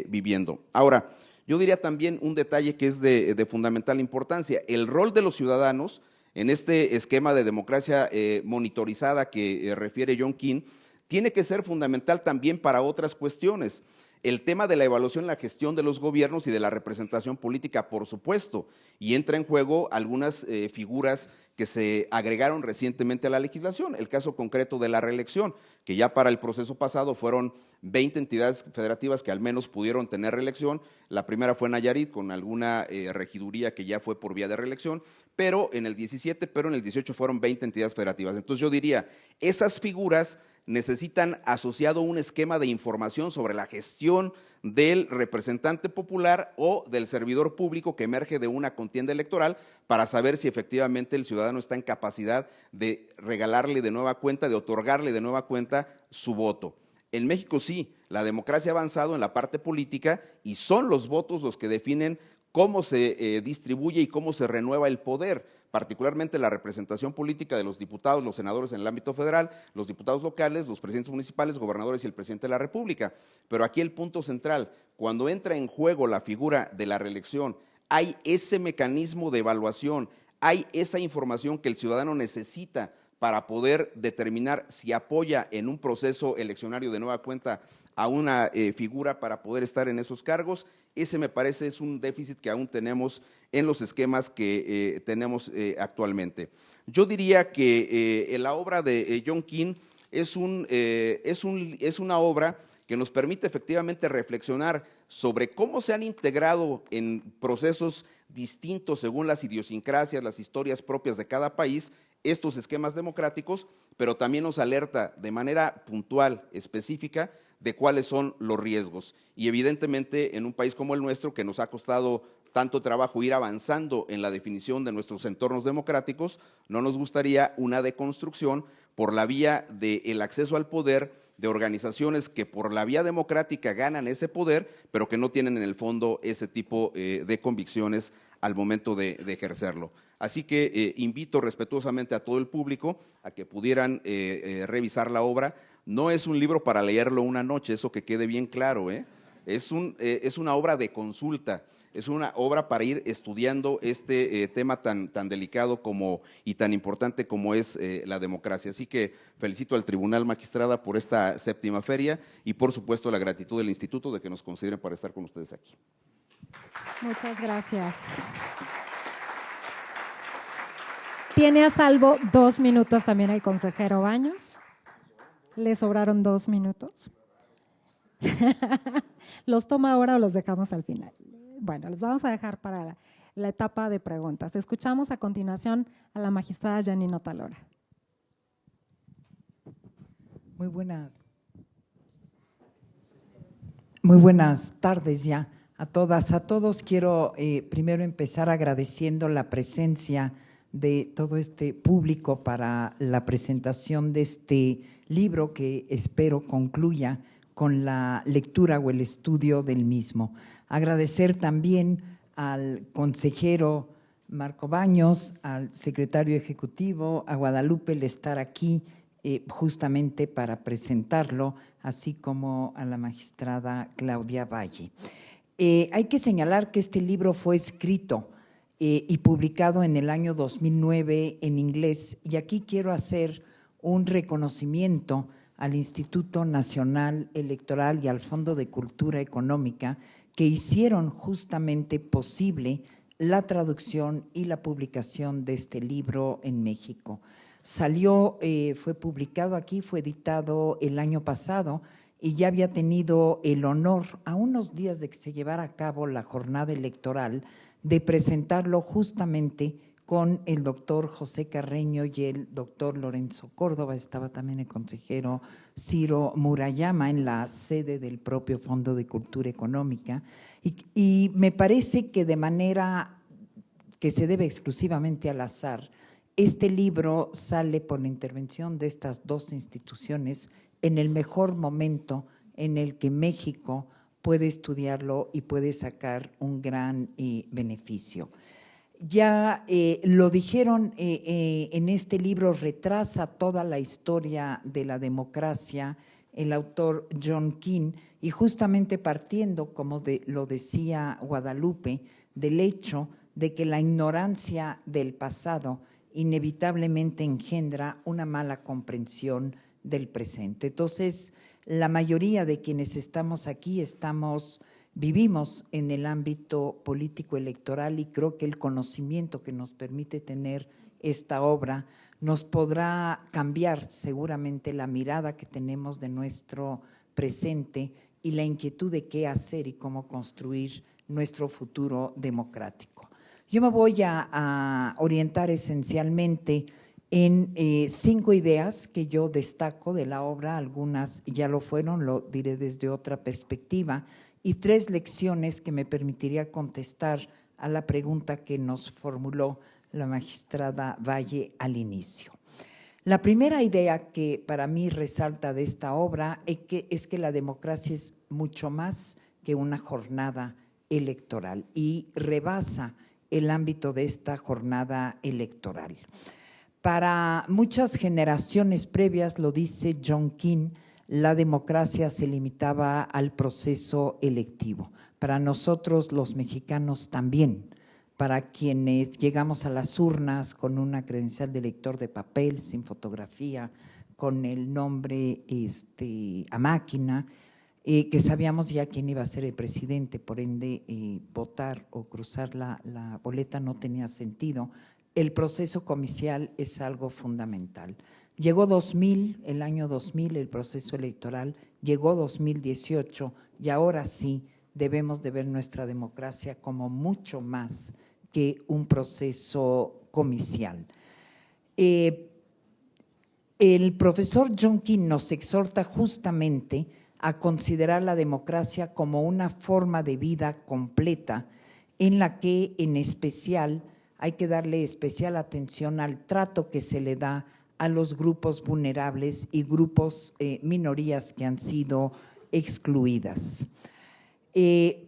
viviendo. Ahora, yo diría también un detalle que es de fundamental importancia, el rol de los ciudadanos En este esquema de democracia monitorizada que refiere John King, tiene que ser fundamental también para otras cuestiones. El tema de la evaluación, la gestión de los gobiernos y de la representación política, por supuesto, y entra en juego algunas figuras que se agregaron recientemente a la legislación. El caso concreto de la reelección, que ya para el proceso pasado fueron 20 entidades federativas que al menos pudieron tener reelección. La primera fue Nayarit, con alguna regiduría que ya fue por vía de reelección, pero en el 17, pero en el 18 fueron 20 entidades federativas. Entonces yo diría, esas figuras necesitan asociado un esquema de información sobre la gestión del representante popular o del servidor público que emerge de una contienda electoral para saber si efectivamente el ciudadano está en capacidad de regalarle de nueva cuenta, de otorgarle de nueva cuenta su voto. En México sí, la democracia ha avanzado en la parte política y son los votos los que definen cómo se distribuye y cómo se renueva el poder, particularmente la representación política de los diputados, los senadores en el ámbito federal, los diputados locales, los presidentes municipales, gobernadores y el presidente de la República. Pero aquí el punto central, cuando entra en juego la figura de la reelección, hay ese mecanismo de evaluación, hay esa información que el ciudadano necesita para poder determinar si apoya en un proceso eleccionario de nueva cuenta a una figura para poder estar en esos cargos. Ese me parece es un déficit que aún tenemos en los esquemas que tenemos actualmente. Yo diría que la obra de John King es una obra que nos permite efectivamente reflexionar sobre cómo se han integrado en procesos distintos según las idiosincrasias, las historias propias de cada país, estos esquemas democráticos, pero también nos alerta de manera puntual, específica, de cuáles son los riesgos. Y evidentemente en un país como el nuestro, que nos ha costado tanto trabajo ir avanzando en la definición de nuestros entornos democráticos, no nos gustaría una deconstrucción por la vía del acceso al poder de organizaciones que por la vía democrática ganan ese poder, pero que no tienen en el fondo ese tipo de convicciones al momento de ejercerlo. Así que invito respetuosamente a todo el público a que pudieran revisar la obra. No es un libro para leerlo una noche, eso que quede bien claro, es una obra de consulta, es una obra para ir estudiando este tema tan delicado y tan importante como es la democracia. Así que felicito al Tribunal, magistrada, por esta 7ª feria y por supuesto la gratitud del Instituto de que nos consideren para estar con ustedes aquí. Muchas gracias. Tiene a salvo 2 minutos también el consejero Baños. ¿Le sobraron 2 minutos? ¿Los toma ahora o los dejamos al final? Bueno, los vamos a dejar para la etapa de preguntas. Escuchamos a continuación a la magistrada Janine Otalora. Muy buenas tardes ya a todas, a todos. Quiero primero empezar agradeciendo la presencia de todo este público para la presentación de este libro que espero concluya con la lectura o el estudio del mismo. Agradecer también al consejero Marco Baños, al secretario ejecutivo, a Guadalupe el estar aquí justamente para presentarlo, así como a la magistrada Claudia Valle. Hay que señalar que este libro fue escrito y publicado en el año 2009 en inglés, y aquí quiero hacer un reconocimiento al Instituto Nacional Electoral y al Fondo de Cultura Económica, que hicieron justamente posible la traducción y la publicación de este libro en México. Fue publicado aquí, fue editado el año pasado y ya había tenido el honor, a unos días de que se llevara a cabo la jornada electoral, de presentarlo justamente con el doctor José Carreño y el doctor Lorenzo Córdoba. Estaba también el consejero Ciro Murayama en la sede del propio Fondo de Cultura Económica, y me parece que de manera que se debe exclusivamente al azar, este libro sale por la intervención de estas dos instituciones en el mejor momento en el que México puede estudiarlo y puede sacar un gran beneficio. Ya lo dijeron, en este libro retrasa toda la historia de la democracia el autor John King, y justamente partiendo, como lo decía Guadalupe, del hecho de que la ignorancia del pasado inevitablemente engendra una mala comprensión del presente. Entonces, la mayoría de quienes estamos aquí vivimos en el ámbito político electoral, y creo que el conocimiento que nos permite tener esta obra nos podrá cambiar seguramente la mirada que tenemos de nuestro presente y la inquietud de qué hacer y cómo construir nuestro futuro democrático. Yo me voy a orientar esencialmente en 5 ideas que yo destaco de la obra, algunas ya lo fueron, lo diré desde otra perspectiva, y 3 lecciones que me permitiría contestar a la pregunta que nos formuló la magistrada Valle al inicio. La primera idea que para mí resalta de esta obra es que la democracia es mucho más que una jornada electoral y rebasa el ámbito de esta jornada electoral. Para muchas generaciones previas, lo dice John King, la democracia se limitaba al proceso electivo. Para nosotros los mexicanos también, para quienes llegamos a las urnas con una credencial de elector de papel, sin fotografía, con el nombre a máquina, que sabíamos ya quién iba a ser el presidente, por ende votar o cruzar la boleta no tenía sentido. El proceso comicial es algo fundamental. Llegó 2000, el año 2000, el proceso electoral, llegó 2018 y ahora sí debemos de ver nuestra democracia como mucho más que un proceso comicial. El profesor John King nos exhorta justamente a considerar la democracia como una forma de vida completa en la que en especial hay que darle especial atención al trato que se le da a los grupos vulnerables y grupos, minorías que han sido excluidas.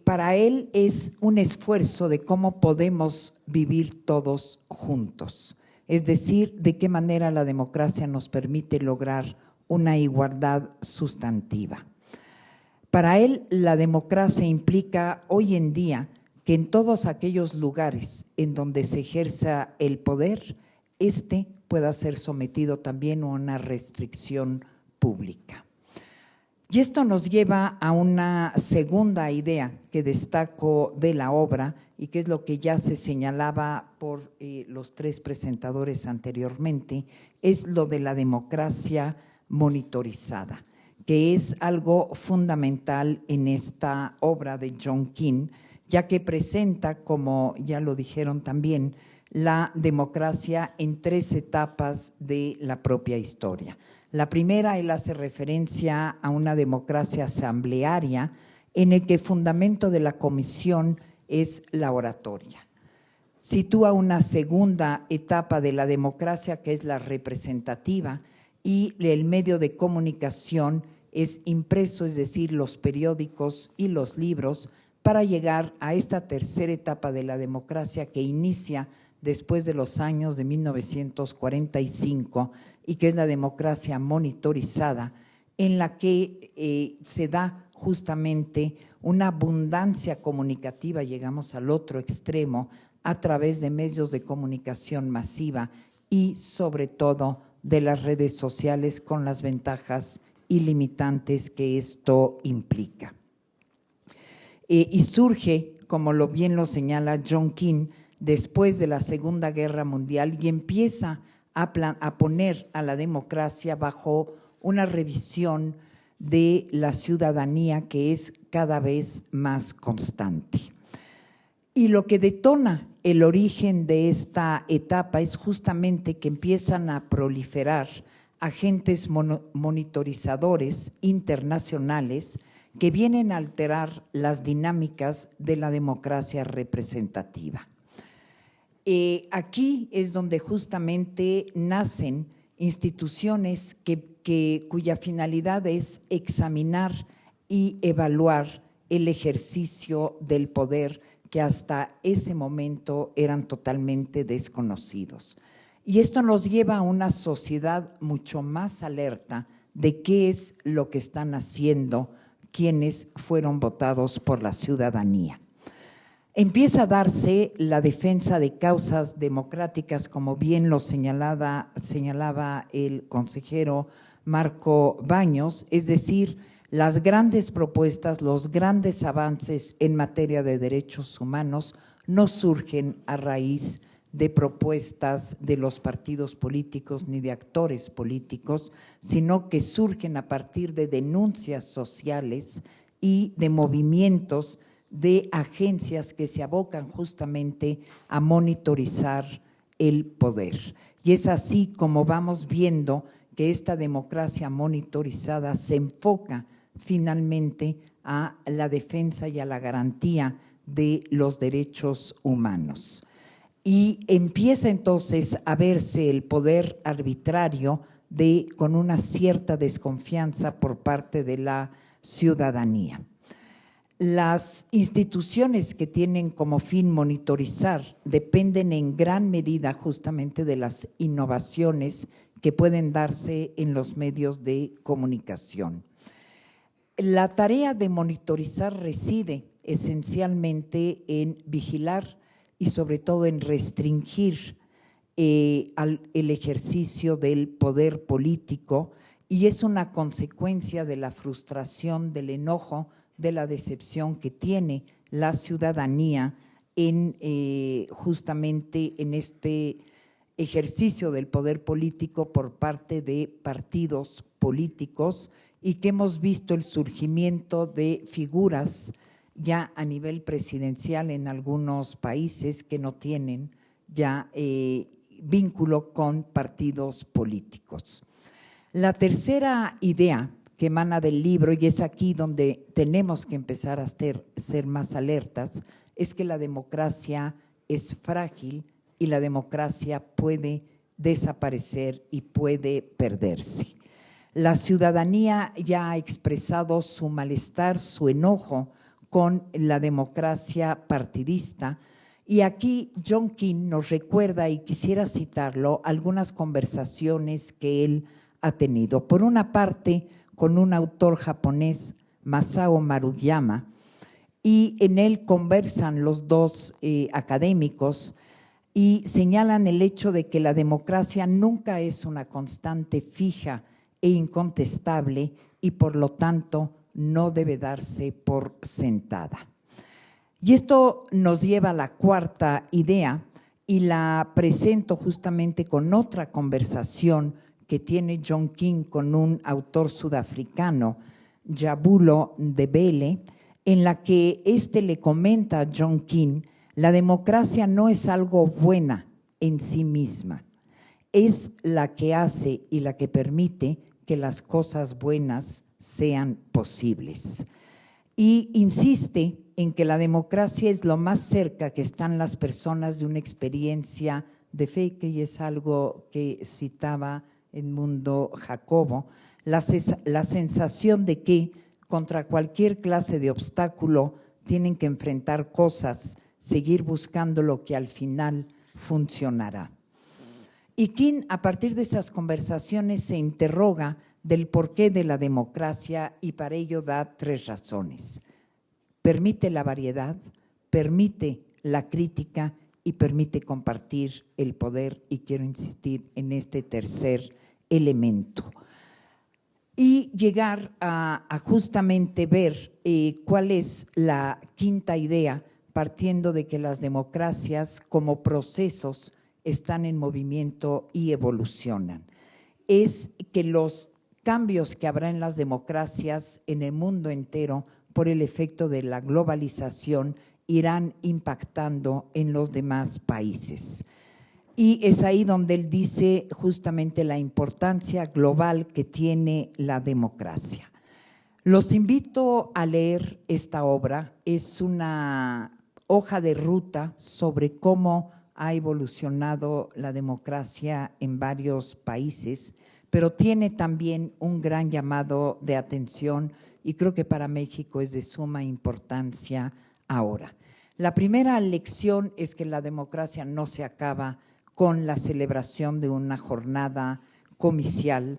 Para él es un esfuerzo de cómo podemos vivir todos juntos, es decir, de qué manera la democracia nos permite lograr una igualdad sustantiva. Para él, la democracia implica hoy en día que en todos aquellos lugares en donde se ejerza el poder, pueda ser sometido también a una restricción pública. Y esto nos lleva a una segunda idea que destaco de la obra y que es lo que ya se señalaba por los 3 presentadores anteriormente, es lo de la democracia monitorizada, que es algo fundamental en esta obra de John King, ya que presenta, como ya lo dijeron también, la democracia en 3 etapas de la propia historia. La primera, él hace referencia a una democracia asamblearia en el que el fundamento de la comisión es la oratoria. Sitúa una segunda etapa de la democracia que es la representativa y el medio de comunicación es impreso, es decir, los periódicos y los libros, para llegar a esta tercera etapa de la democracia que inicia después de los años de 1945 y que es la democracia monitorizada, en la que se da justamente una abundancia comunicativa, llegamos al otro extremo, a través de medios de comunicación masiva y sobre todo de las redes sociales con las ventajas ilimitantes que esto implica. Y surge, como bien lo señala John King, después de la Segunda Guerra Mundial y empieza a poner a la democracia bajo una revisión de la ciudadanía que es cada vez más constante. Y lo que detona el origen de esta etapa es justamente que empiezan a proliferar agentes monitorizadores internacionales que vienen a alterar las dinámicas de la democracia representativa. Aquí es donde justamente nacen instituciones cuya finalidad es examinar y evaluar el ejercicio del poder que hasta ese momento eran totalmente desconocidos. Y esto nos lleva a una sociedad mucho más alerta de qué es lo que están haciendo quienes fueron votados por la ciudadanía. empieza a darse la defensa de causas democráticas, como bien lo señalaba el consejero Marco Baños, es decir, las grandes propuestas, los grandes avances en materia de derechos humanos no surgen a raíz de propuestas de los partidos políticos ni de actores políticos, sino que surgen a partir de denuncias sociales y de movimientos de agencias que se abocan justamente a monitorizar el poder. Y es así como vamos viendo que esta democracia monitorizada se enfoca finalmente a la defensa y a la garantía de los derechos humanos. Y empieza entonces a verse el poder arbitrario con una cierta desconfianza por parte de la ciudadanía. Las instituciones que tienen como fin monitorizar dependen en gran medida justamente de las innovaciones que pueden darse en los medios de comunicación. La tarea de monitorizar reside esencialmente en vigilar y sobre todo en restringir el ejercicio del poder político, y es una consecuencia de la frustración, del enojo, de la decepción que tiene la ciudadanía justamente en este ejercicio del poder político por parte de partidos políticos, y que hemos visto el surgimiento de figuras ya a nivel presidencial en algunos países que no tienen ya vínculo con partidos políticos. La tercera idea que emana del libro, y es aquí donde tenemos que empezar a ser más alertas, es que la democracia es frágil y la democracia puede desaparecer y puede perderse. La ciudadanía ya ha expresado su malestar, su enojo con la democracia partidista, y aquí John King nos recuerda, y quisiera citarlo, algunas conversaciones que él ha tenido. Por una parte, con un autor japonés, Masao Maruyama, y en él conversan los dos académicos y señalan el hecho de que la democracia nunca es una constante fija e incontestable, y por lo tanto no debe darse por sentada. Y esto nos lleva a la cuarta idea, y la presento justamente con otra conversación que tiene John King con un autor sudafricano, Jabulo Ndebele, en la que le comenta a John King: la democracia no es algo buena en sí misma, es la que hace y la que permite que las cosas buenas sean posibles. Y insiste en que la democracia es lo más cerca que están las personas de una experiencia de fe, que es algo que citaba Edmundo Jacobo, la sensación de que contra cualquier clase de obstáculo tienen que enfrentar cosas, seguir buscando lo que al final funcionará. Y King, a partir de esas conversaciones, se interroga del porqué de la democracia, y para ello da tres razones: permite la variedad, permite la crítica y permite compartir el poder, y quiero insistir en este tercer elemento. Y llegar a justamente ver cuál es la quinta idea, partiendo de que las democracias como procesos están en movimiento y evolucionan. Es que los cambios que habrá en las democracias en el mundo entero por el efecto de la globalización irán impactando en los demás países. Y es ahí donde él dice justamente la importancia global que tiene la democracia. Los invito a leer esta obra, es una hoja de ruta sobre cómo ha evolucionado la democracia en varios países, pero tiene también un gran llamado de atención, y creo que para México es de suma importancia ahora. La primera lección es que la democracia no se acaba con la celebración de una jornada comicial,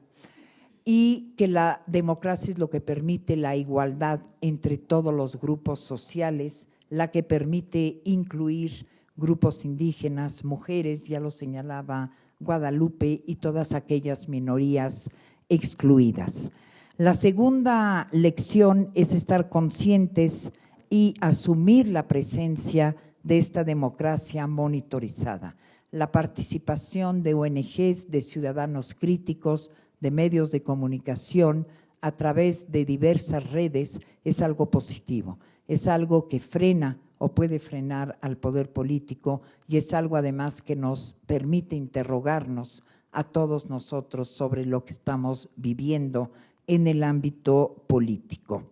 y que la democracia es lo que permite la igualdad entre todos los grupos sociales, la que permite incluir grupos indígenas, mujeres, ya lo señalaba Guadalupe, y todas aquellas minorías excluidas. La segunda lección es estar conscientes y asumir la presencia de esta democracia monitorizada. La participación de ONGs, de ciudadanos críticos, de medios de comunicación a través de diversas redes es algo positivo, es algo que frena o puede frenar al poder político y es algo además que nos permite interrogarnos a todos nosotros sobre lo que estamos viviendo en el ámbito político.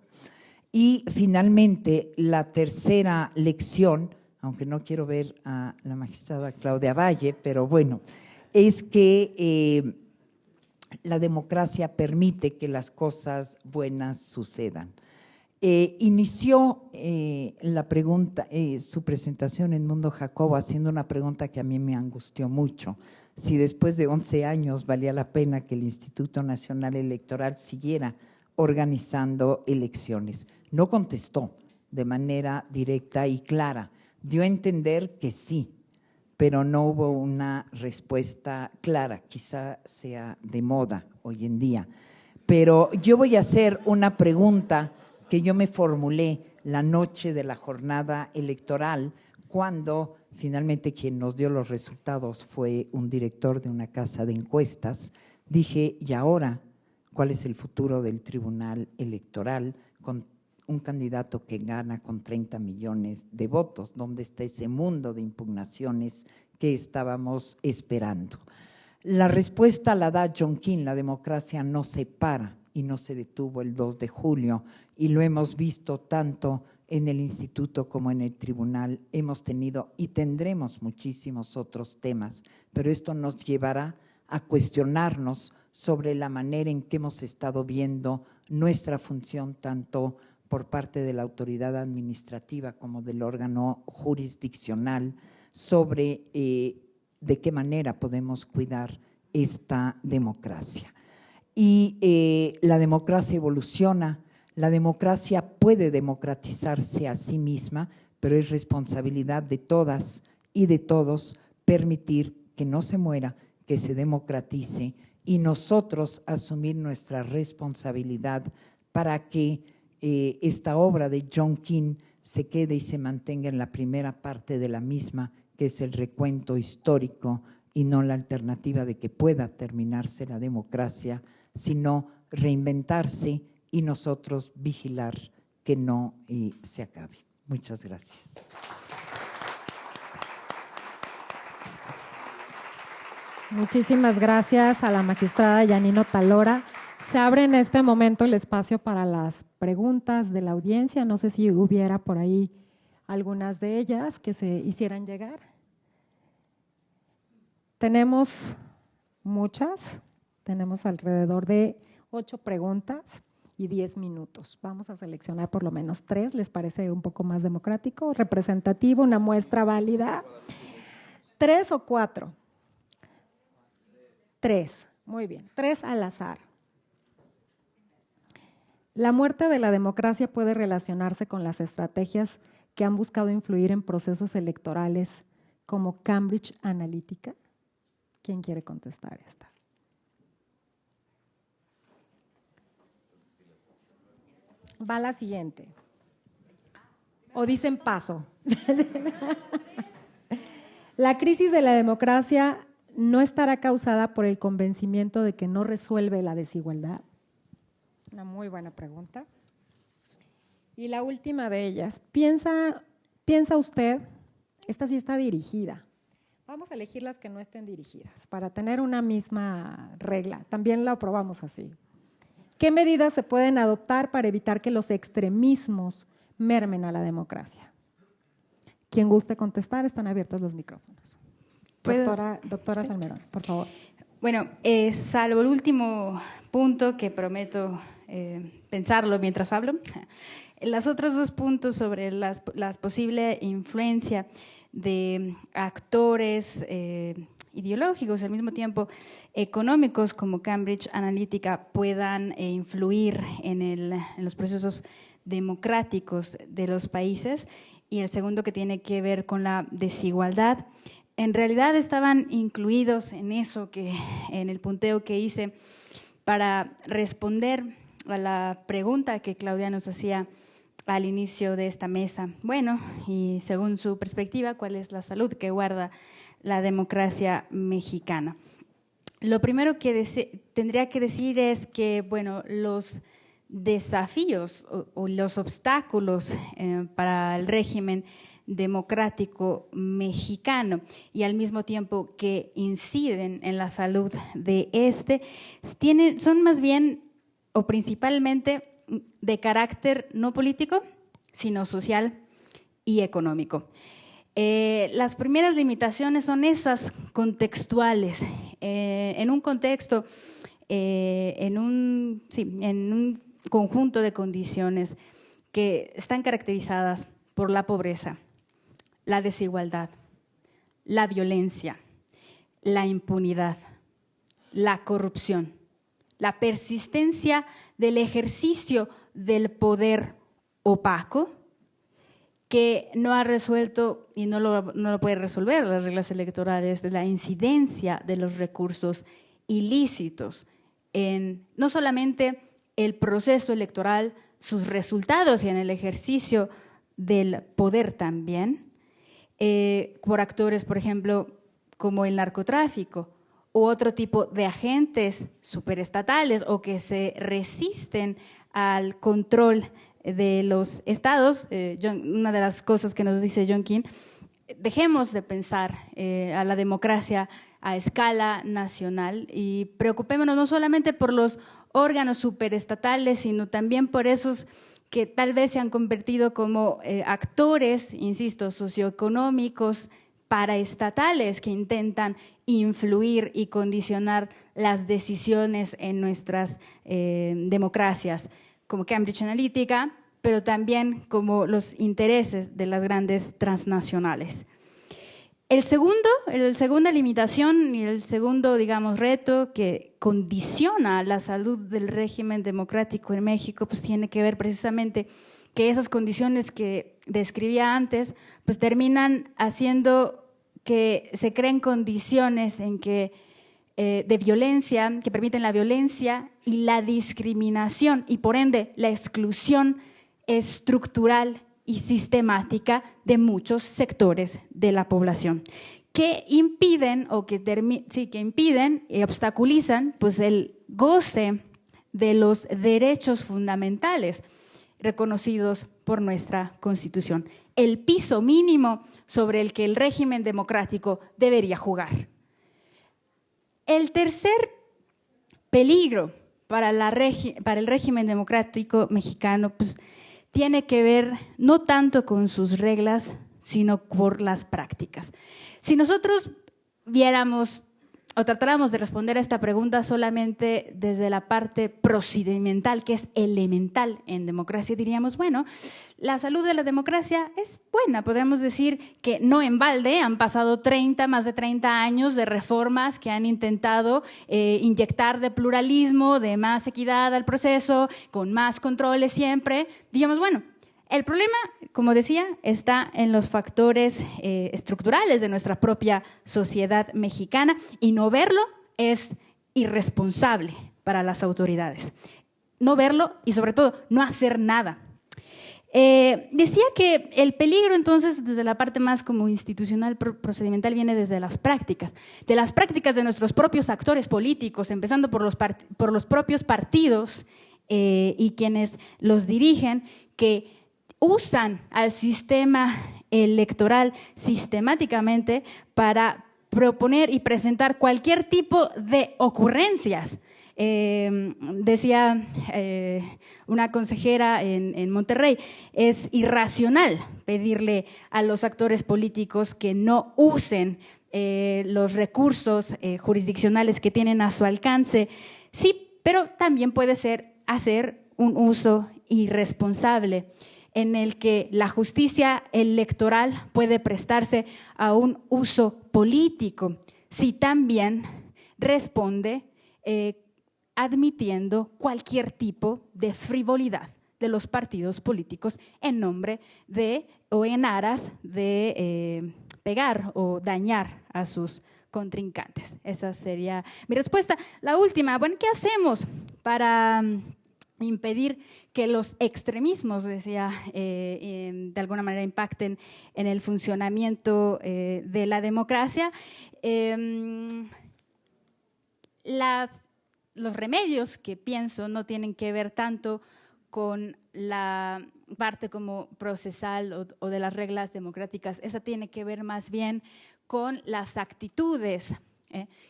Y finalmente, la tercera lección, aunque no quiero ver a la magistrada Claudia Valle, pero bueno, es que la democracia permite que las cosas buenas sucedan. Inició la pregunta, su presentación en Mundo Jacobo haciendo una pregunta que a mí me angustió mucho. Si después de 11 años valía la pena que el Instituto Nacional Electoral siguiera organizando elecciones. No contestó de manera directa y clara. Dio a entender que sí, pero no hubo una respuesta clara. Quizá sea de moda hoy en día. Pero yo voy a hacer una pregunta que yo me formulé la noche de la jornada electoral, cuando finalmente quien nos dio los resultados fue un director de una casa de encuestas. Dije, ¿y ahora cuál es el futuro del Tribunal Electoral con un candidato que gana con 30 millones de votos? ¿Dónde está ese mundo de impugnaciones que estábamos esperando? La respuesta la da John King: la democracia no se para y no se detuvo el 2 de julio, y lo hemos visto tanto en el instituto como en el tribunal. Hemos tenido y tendremos muchísimos otros temas, pero esto nos llevará a cuestionarnos sobre la manera en que hemos estado viendo nuestra función, tanto por parte de la autoridad administrativa como del órgano jurisdiccional, sobre de qué manera podemos cuidar esta democracia. Y la democracia evoluciona, la democracia puede democratizarse a sí misma, pero es responsabilidad de todas y de todos permitir que no se muera, que se democratice, y nosotros asumir nuestra responsabilidad para que esta obra de John King se quede y se mantenga en la primera parte de la misma, que es el recuento histórico, y no la alternativa de que pueda terminarse la democracia, sino reinventarse y nosotros vigilar que no se acabe. Muchas gracias. Muchísimas gracias a la magistrada Yanine Otalora. Se abre en este momento el espacio para las preguntas de la audiencia. No sé si hubiera por ahí algunas de ellas que se hicieran llegar. Tenemos muchas, tenemos alrededor de 8 preguntas y 10 minutos. Vamos a seleccionar por lo menos 3, ¿les parece un poco más democrático, representativo, una muestra válida? 3 o 4. 3, muy bien, 3 al azar. La muerte de la democracia puede relacionarse con las estrategias que han buscado influir en procesos electorales como Cambridge Analytica. ¿Quién quiere contestar esta? Va la siguiente. O dicen paso. La crisis de la democracia no estará causada por el convencimiento de que no resuelve la desigualdad. Una muy buena pregunta. Y la última de ellas, ¿piensa usted, esta sí está dirigida, vamos a elegir las que no estén dirigidas para tener una misma regla, también la aprobamos así. ¿Qué medidas se pueden adoptar para evitar que los extremismos mermen a la democracia? Quien guste contestar, están abiertos los micrófonos. Doctora Salmerón, por favor. Bueno, salvo el último punto que prometo pensarlo mientras hablo, los otros 2 puntos sobre la posible influencia de actores ideológicos, al mismo tiempo económicos, como Cambridge Analytica, puedan influir en los procesos democráticos de los países. y el segundo que tiene que ver con la desigualdad. En realidad estaban incluidos en eso, en el punteo que hice para responder a la pregunta que Claudia nos hacía al inicio de esta mesa. Bueno, y según su perspectiva, ¿cuál es la salud que guarda la democracia mexicana? Lo primero que tendría que decir es que, bueno, los desafíos o los obstáculos para el régimen democrático mexicano y al mismo tiempo que inciden en la salud de son más bien o principalmente de carácter no político, sino social y económico. Las primeras limitaciones son esas contextuales. En un contexto, en un conjunto de condiciones que están caracterizadas por la pobreza, la desigualdad, la violencia, la impunidad, la corrupción, la persistencia del ejercicio del poder opaco que no ha resuelto y no lo puede resolver las reglas electorales, de la incidencia de los recursos ilícitos en no solamente el proceso electoral, sus resultados y en el ejercicio del poder también, por actores, por ejemplo, como el narcotráfico u otro tipo de agentes superestatales o que se resisten al control de los estados. Una de las cosas que nos dice John King, dejemos de pensar a la democracia a escala nacional y preocupémonos no solamente por los órganos superestatales, sino también por esos que tal vez se han convertido como actores, insisto, socioeconómicos paraestatales que intentan influir y condicionar las decisiones en nuestras democracias, como Cambridge Analytica, pero también como los intereses de las grandes transnacionales. La segunda limitación y el segundo, digamos, reto que condiciona la salud del régimen democrático en México, pues tiene que ver precisamente que esas condiciones que describía antes, pues terminan haciendo que se creen condiciones en que de violencia, que permiten la violencia y la discriminación y por ende la exclusión estructural y sistemática de muchos sectores de la población, que impiden y obstaculizan pues, el goce de los derechos fundamentales reconocidos por nuestra Constitución, el piso mínimo sobre el que el régimen democrático debería jugar. El tercer peligro para el régimen democrático mexicano pues, tiene que ver no tanto con sus reglas, sino por las prácticas. Si nosotros viéramos o tratáramos de responder a esta pregunta solamente desde la parte procedimental, que es elemental en democracia, diríamos, bueno, la salud de la democracia es buena. Podemos decir que no en balde han pasado más de 30 años de reformas que han intentado inyectar de pluralismo, de más equidad al proceso, con más controles siempre. Digamos, bueno, el problema, como decía, está en los factores estructurales de nuestra propia sociedad mexicana y no verlo es irresponsable para las autoridades. No verlo y sobre todo no hacer nada. Decía que el peligro entonces desde la parte más como institucional, procedimental, viene desde las prácticas, de las prácticas de nuestros propios actores políticos, empezando por los propios partidos y quienes los dirigen, que usan al sistema electoral sistemáticamente para proponer y presentar cualquier tipo de ocurrencias. Decía una consejera en Monterrey, es irracional pedirle a los actores políticos que no usen los recursos jurisdiccionales que tienen a su alcance. Sí, pero también puede ser hacer un uso irresponsable en el que la justicia electoral puede prestarse a un uso político, si también responde admitiendo cualquier tipo de frivolidad de los partidos políticos en nombre de o en aras de pegar o dañar a sus contrincantes. Esa sería mi respuesta. La última, bueno, ¿qué hacemos para impedir que los extremismos, decía, de alguna manera impacten en el funcionamiento de la democracia? Los remedios que pienso no tienen que ver tanto con la parte como procesal o de las reglas democráticas, esa tiene que ver más bien con las actitudes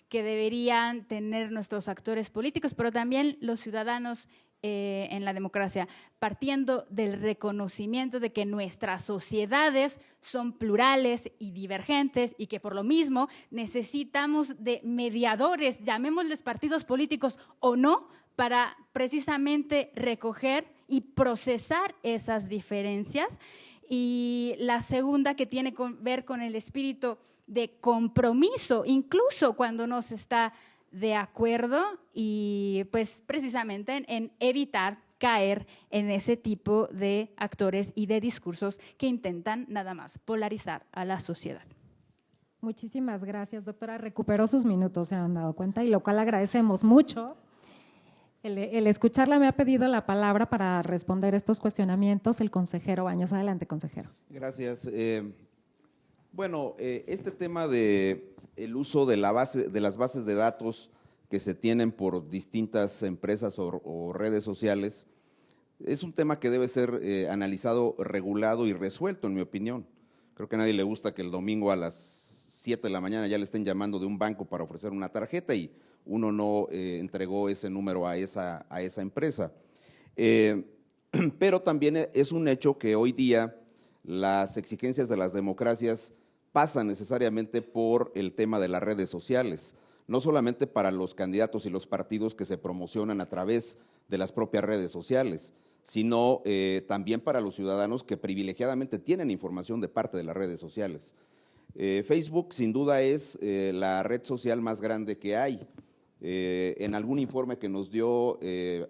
que deberían tener nuestros actores políticos, pero también los ciudadanos en la democracia, partiendo del reconocimiento de que nuestras sociedades son plurales y divergentes y que por lo mismo necesitamos de mediadores, llamémosles partidos políticos o no, para precisamente recoger y procesar esas diferencias. Y la segunda, que tiene que ver con el espíritu de compromiso, incluso cuando no se está de acuerdo, y pues precisamente en evitar caer en ese tipo de actores y de discursos que intentan nada más polarizar a la sociedad. Muchísimas gracias, doctora. Recuperó sus minutos, se han dado cuenta, y lo cual agradecemos mucho. El escucharla me ha pedido la palabra para responder estos cuestionamientos el consejero Baños. Adelante, consejero. Gracias. Bueno, este tema de el uso de las bases de datos que se tienen por distintas empresas o redes sociales es un tema que debe ser analizado, regulado y resuelto, en mi opinión. Creo que a nadie le gusta que el domingo a las 7 de la mañana ya le estén llamando de un banco para ofrecer una tarjeta y uno no entregó ese número a esa empresa. Pero también es un hecho que hoy día las exigencias de las democracias pasan necesariamente por el tema de las redes sociales, no solamente para los candidatos y los partidos que se promocionan a través de las propias redes sociales, sino también para los ciudadanos que privilegiadamente tienen información de parte de las redes sociales. Facebook sin duda es la red social más grande que hay. En algún informe que nos dio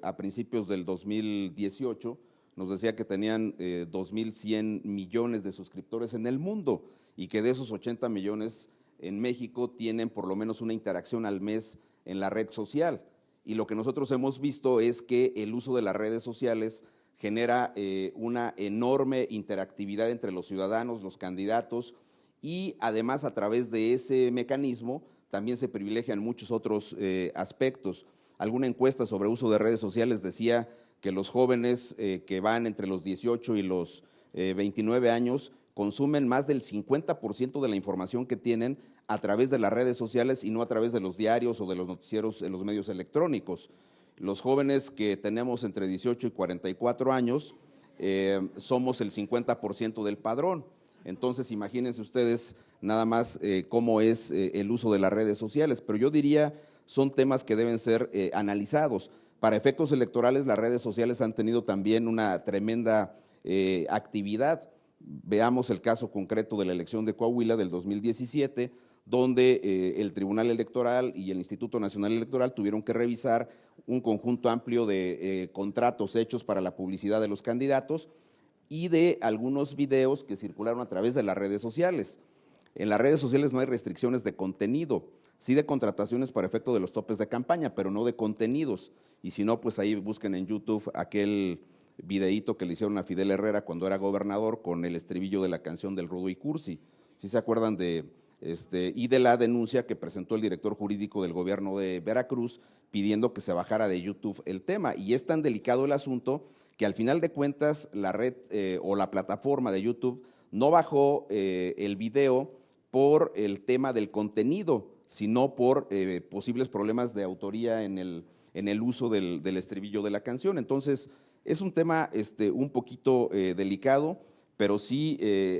a principios del 2018, nos decía que tenían 2.100 millones de suscriptores en el mundo y que de esos 80 millones en México tienen por lo menos una interacción al mes en la red social. Y lo que nosotros hemos visto es que el uso de las redes sociales genera una enorme interactividad entre los ciudadanos, los candidatos, y además a través de ese mecanismo también se privilegian muchos otros aspectos. Alguna encuesta sobre uso de redes sociales decía que los jóvenes que van entre los 18 y los 29 años consumen más del 50% de la información que tienen a través de las redes sociales y no a través de los diarios o de los noticieros en los medios electrónicos. Los jóvenes que tenemos entre 18 y 44 años somos el 50% del padrón. Entonces, imagínense ustedes nada más cómo es el uso de las redes sociales, pero yo diría son temas que deben ser analizados. Para efectos electorales, las redes sociales han tenido también una tremenda actividad. Veamos el caso concreto de la elección de Coahuila del 2017, donde el Tribunal Electoral y el Instituto Nacional Electoral tuvieron que revisar un conjunto amplio de contratos hechos para la publicidad de los candidatos y de algunos videos que circularon a través de las redes sociales. En las redes sociales no hay restricciones de contenido, sí de contrataciones para efecto de los topes de campaña, pero no de contenidos. Y si no, pues ahí busquen en YouTube aquel videíto que le hicieron a Fidel Herrera cuando era gobernador con el estribillo de la canción del Rudo y Cursi. ¿Sí se acuerdan y de la denuncia que presentó el director jurídico del gobierno de Veracruz pidiendo que se bajara de YouTube el tema? Y es tan delicado el asunto que al final de cuentas la red o la plataforma de YouTube no bajó el video por el tema del contenido, sino por posibles problemas de autoría en el uso del estribillo de la canción. Entonces, es un tema un poquito delicado, pero sí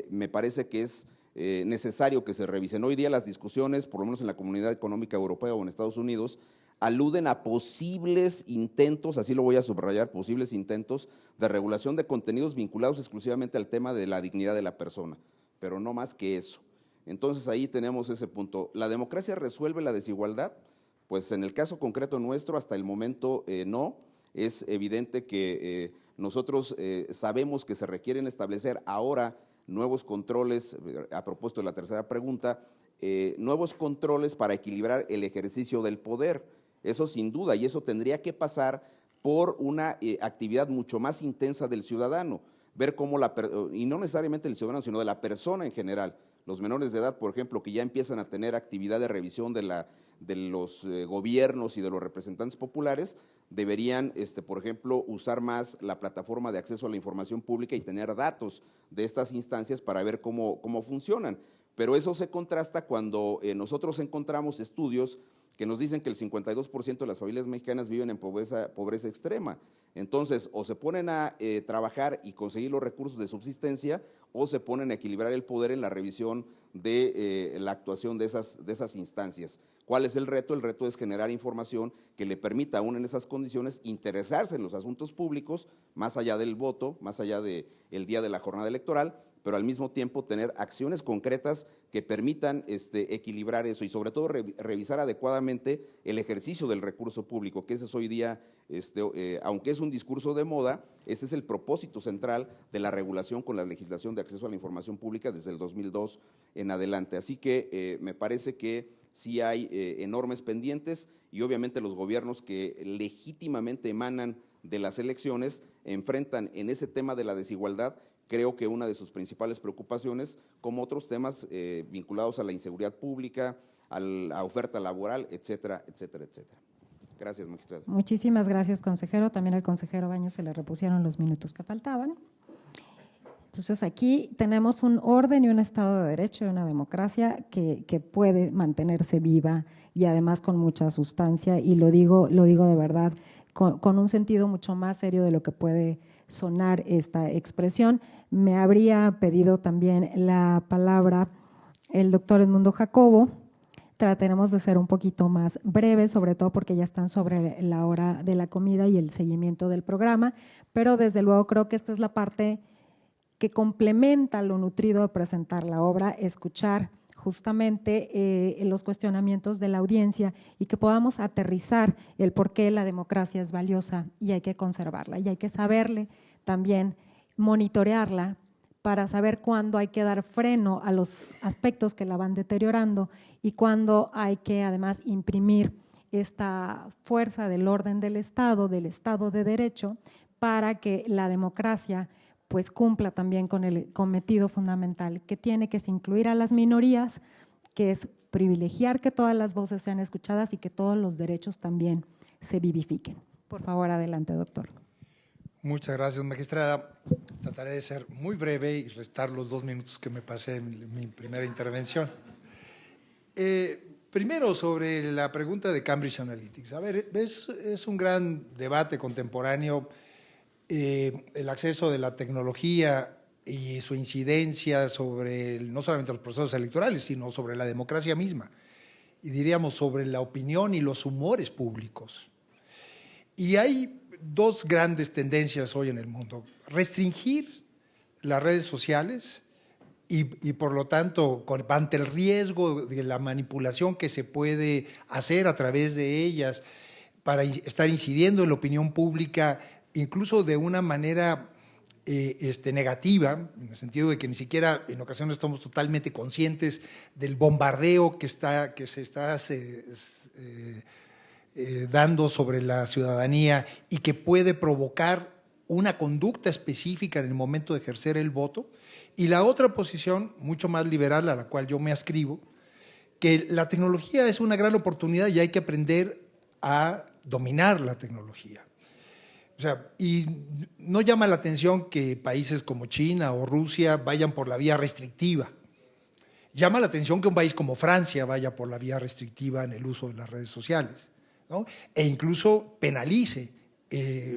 me parece que es necesario que se revisen. Hoy día las discusiones, por lo menos en la Comunidad Económica Europea o en Estados Unidos, aluden a posibles intentos, así lo voy a subrayar, posibles intentos de regulación de contenidos vinculados exclusivamente al tema de la dignidad de la persona, pero no más que eso. Entonces ahí tenemos ese punto. ¿La democracia resuelve la desigualdad? Pues en el caso concreto nuestro, hasta el momento no. Es evidente que nosotros sabemos que se requieren establecer ahora nuevos controles, a propósito de la tercera pregunta, nuevos controles para equilibrar el ejercicio del poder. Eso sin duda, y eso tendría que pasar por una actividad mucho más intensa del ciudadano, ver cómo y no necesariamente el ciudadano, sino de la persona en general. Los menores de edad, por ejemplo, que ya empiezan a tener actividad de revisión de los gobiernos y de los representantes populares, deberían, por ejemplo, usar más la plataforma de acceso a la información pública y tener datos de estas instancias para ver cómo funcionan. Pero eso se contrasta cuando nosotros encontramos estudios que nos dicen que el 52% de las familias mexicanas viven en pobreza extrema. Entonces, o se ponen a trabajar y conseguir los recursos de subsistencia, o se ponen a equilibrar el poder en la revisión de la actuación de esas instancias. ¿Cuál es el reto? El reto es generar información que le permita aún en esas condiciones interesarse en los asuntos públicos, más allá del voto, más allá del día de la jornada electoral, pero al mismo tiempo tener acciones concretas que permitan equilibrar eso y sobre todo revisar adecuadamente el ejercicio del recurso público, que ese es hoy día, aunque es un discurso de moda, ese es el propósito central de la regulación con la legislación de acceso a la información pública desde el 2002 en adelante. Así que me parece que sí hay enormes pendientes y obviamente los gobiernos que legítimamente emanan de las elecciones enfrentan en ese tema de la desigualdad, creo que una de sus principales preocupaciones, como otros temas vinculados a la inseguridad pública, a la oferta laboral, etcétera, etcétera, etcétera. Gracias, magistrada. Muchísimas gracias, consejero. También al consejero Baños se le repusieron los minutos que faltaban. Entonces, aquí tenemos un orden y un Estado de Derecho y una democracia que puede mantenerse viva y además con mucha sustancia, y lo digo de verdad, con un sentido mucho más serio de lo que puede sonar esta expresión. Me habría pedido también la palabra el doctor Edmundo Jacobo. Trataremos de ser un poquito más breves, sobre todo porque ya están sobre la hora de la comida y el seguimiento del programa, pero desde luego creo que esta es la parte que complementa lo nutrido de presentar la obra, escuchar justamente los cuestionamientos de la audiencia y que podamos aterrizar el por qué la democracia es valiosa y hay que conservarla y hay que saberle también monitorearla para saber cuándo hay que dar freno a los aspectos que la van deteriorando y cuándo hay que además imprimir esta fuerza del orden del Estado de Derecho, para que la democracia pues cumpla también con el cometido fundamental que tiene, que es incluir a las minorías, que es privilegiar que todas las voces sean escuchadas y que todos los derechos también se vivifiquen. Por favor, adelante, doctor. Muchas gracias, magistrada. Trataré de ser muy breve y restar los 2 minutos que me pasé en mi primera intervención. Primero, sobre la pregunta de Cambridge Analytica. A ver, es un gran debate contemporáneo el acceso de la tecnología y su incidencia sobre no solamente los procesos electorales, sino sobre la democracia misma, y diríamos sobre la opinión y los humores públicos. Y hay 2 grandes tendencias hoy en el mundo: restringir las redes sociales y por lo tanto, ante el riesgo de la manipulación que se puede hacer a través de ellas para estar incidiendo en la opinión pública, incluso de una manera negativa, en el sentido de que ni siquiera en ocasiones estamos totalmente conscientes del bombardeo que se está dando sobre la ciudadanía y que puede provocar una conducta específica en el momento de ejercer el voto. Y la otra posición, mucho más liberal, a la cual yo me adscribo, que la tecnología es una gran oportunidad y hay que aprender a dominar la tecnología. O sea, y no llama la atención que países como China o Rusia vayan por la vía restrictiva. Llama la atención que un país como Francia vaya por la vía restrictiva en el uso de las redes sociales, ¿no? E incluso penalice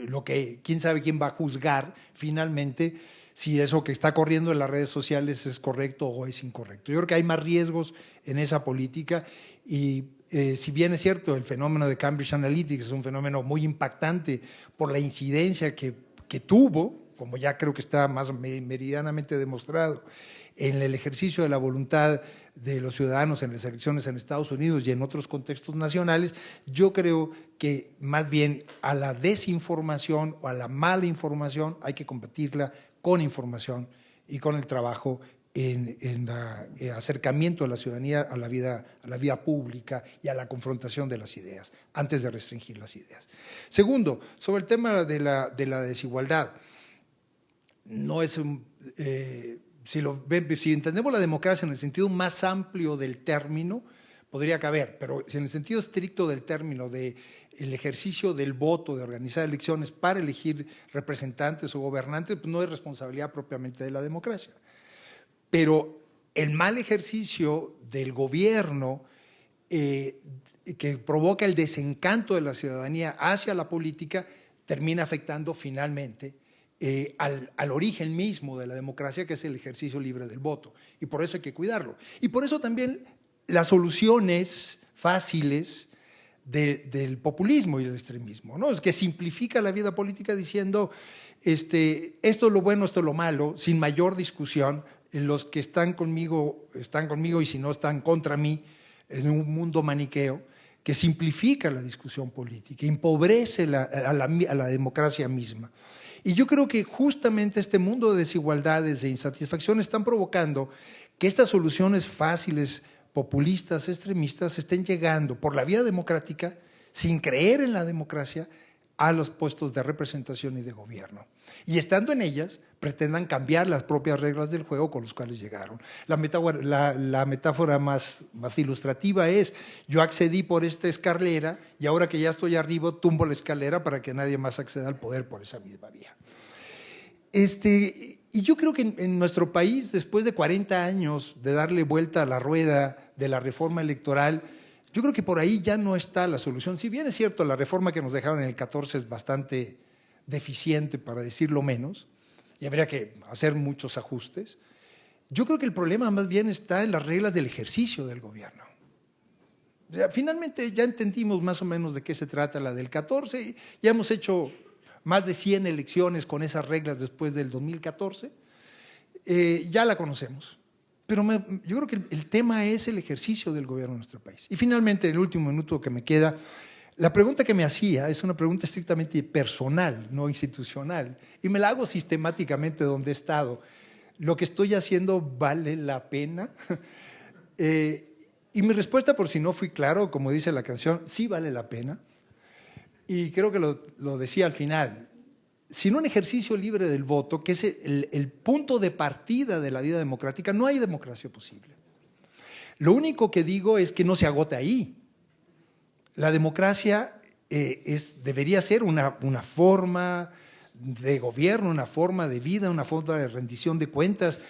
lo que quién sabe quién va a juzgar finalmente si eso que está corriendo en las redes sociales es correcto o es incorrecto. Yo creo que hay más riesgos en esa política y si bien es cierto, el fenómeno de Cambridge Analytica es un fenómeno muy impactante por la incidencia que tuvo como ya creo que está más meridianamente demostrado, en el ejercicio de la voluntad de los ciudadanos en las elecciones en Estados Unidos y en otros contextos nacionales, yo creo que más bien a la desinformación o a la mala información hay que combatirla con información y con el trabajo en el acercamiento de la ciudadanía a la vida pública y a la confrontación de las ideas, antes de restringir las ideas. Segundo, sobre el tema de la desigualdad, no es si entendemos la democracia en el sentido más amplio del término, podría caber, pero si en el sentido estricto del término de el ejercicio del voto, de organizar elecciones para elegir representantes o gobernantes, pues no es responsabilidad propiamente de la democracia. Pero el mal ejercicio del gobierno que provoca el desencanto de la ciudadanía hacia la política termina afectando finalmente al origen mismo de la democracia, que es el ejercicio libre del voto. Y por eso hay que cuidarlo. Y por eso también las soluciones fáciles del populismo y el extremismo, ¿no? Es que simplifica la vida política diciendo esto es lo bueno, esto es lo malo, sin mayor discusión. Los que están conmigo y si no están contra mí, es un mundo maniqueo que simplifica la discusión política, empobrece a la democracia misma. Y yo creo que justamente este mundo de desigualdades, de insatisfacción, están provocando que estas soluciones fáciles, populistas, extremistas, estén llegando por la vía democrática, sin creer en la democracia, a los puestos de representación y de gobierno. Y estando en ellas, pretendan cambiar las propias reglas del juego con los cuales llegaron. La metáfora más ilustrativa es, yo accedí por esta escalera y ahora que ya estoy arriba, tumbo la escalera para que nadie más acceda al poder por esa misma vía. Y yo creo que en nuestro país, después de 40 años de darle vuelta a la rueda de la reforma electoral, yo creo que por ahí ya no está la solución. Si bien es cierto, la reforma que nos dejaron en el 14 es bastante deficiente, para decirlo menos, y habría que hacer muchos ajustes, yo creo que el problema más bien está en las reglas del ejercicio del gobierno. O sea, finalmente ya entendimos más o menos de qué se trata la del 14, ya hemos hecho más de 100 elecciones con esas reglas después del 2014, ya la conocemos. Pero yo creo que el tema es el ejercicio del gobierno de nuestro país. Y finalmente, en el último minuto que me queda, la pregunta que me hacía es una pregunta estrictamente personal, no institucional, y me la hago sistemáticamente donde he estado. ¿Lo que estoy haciendo vale la pena? Y mi respuesta, por si no fui claro, como dice la canción, sí vale la pena. Y creo que lo decía al final. Sin un ejercicio libre del voto, que es el punto de partida de la vida democrática, no hay democracia posible. Lo único que digo es que no se agote ahí. La democracia debería ser una forma de gobierno, una forma de vida, una forma de rendición de cuentas,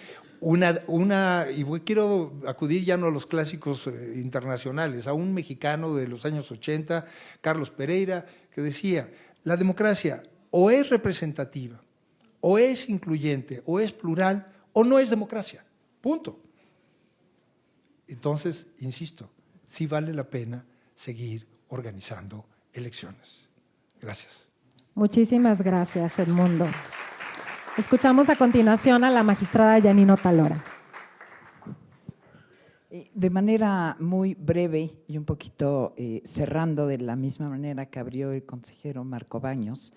y quiero acudir ya no a los clásicos internacionales, a un mexicano de los años 80, Carlos Pereira, que decía, la democracia o es representativa, o es incluyente, o es plural, o no es democracia. Punto. Entonces, insisto, sí vale la pena seguir organizando elecciones. Gracias. Muchísimas gracias, Edmundo. Escuchamos a continuación a la magistrada Yanino Talora. De manera muy breve y un poquito cerrando de la misma manera que abrió el consejero Marco Baños,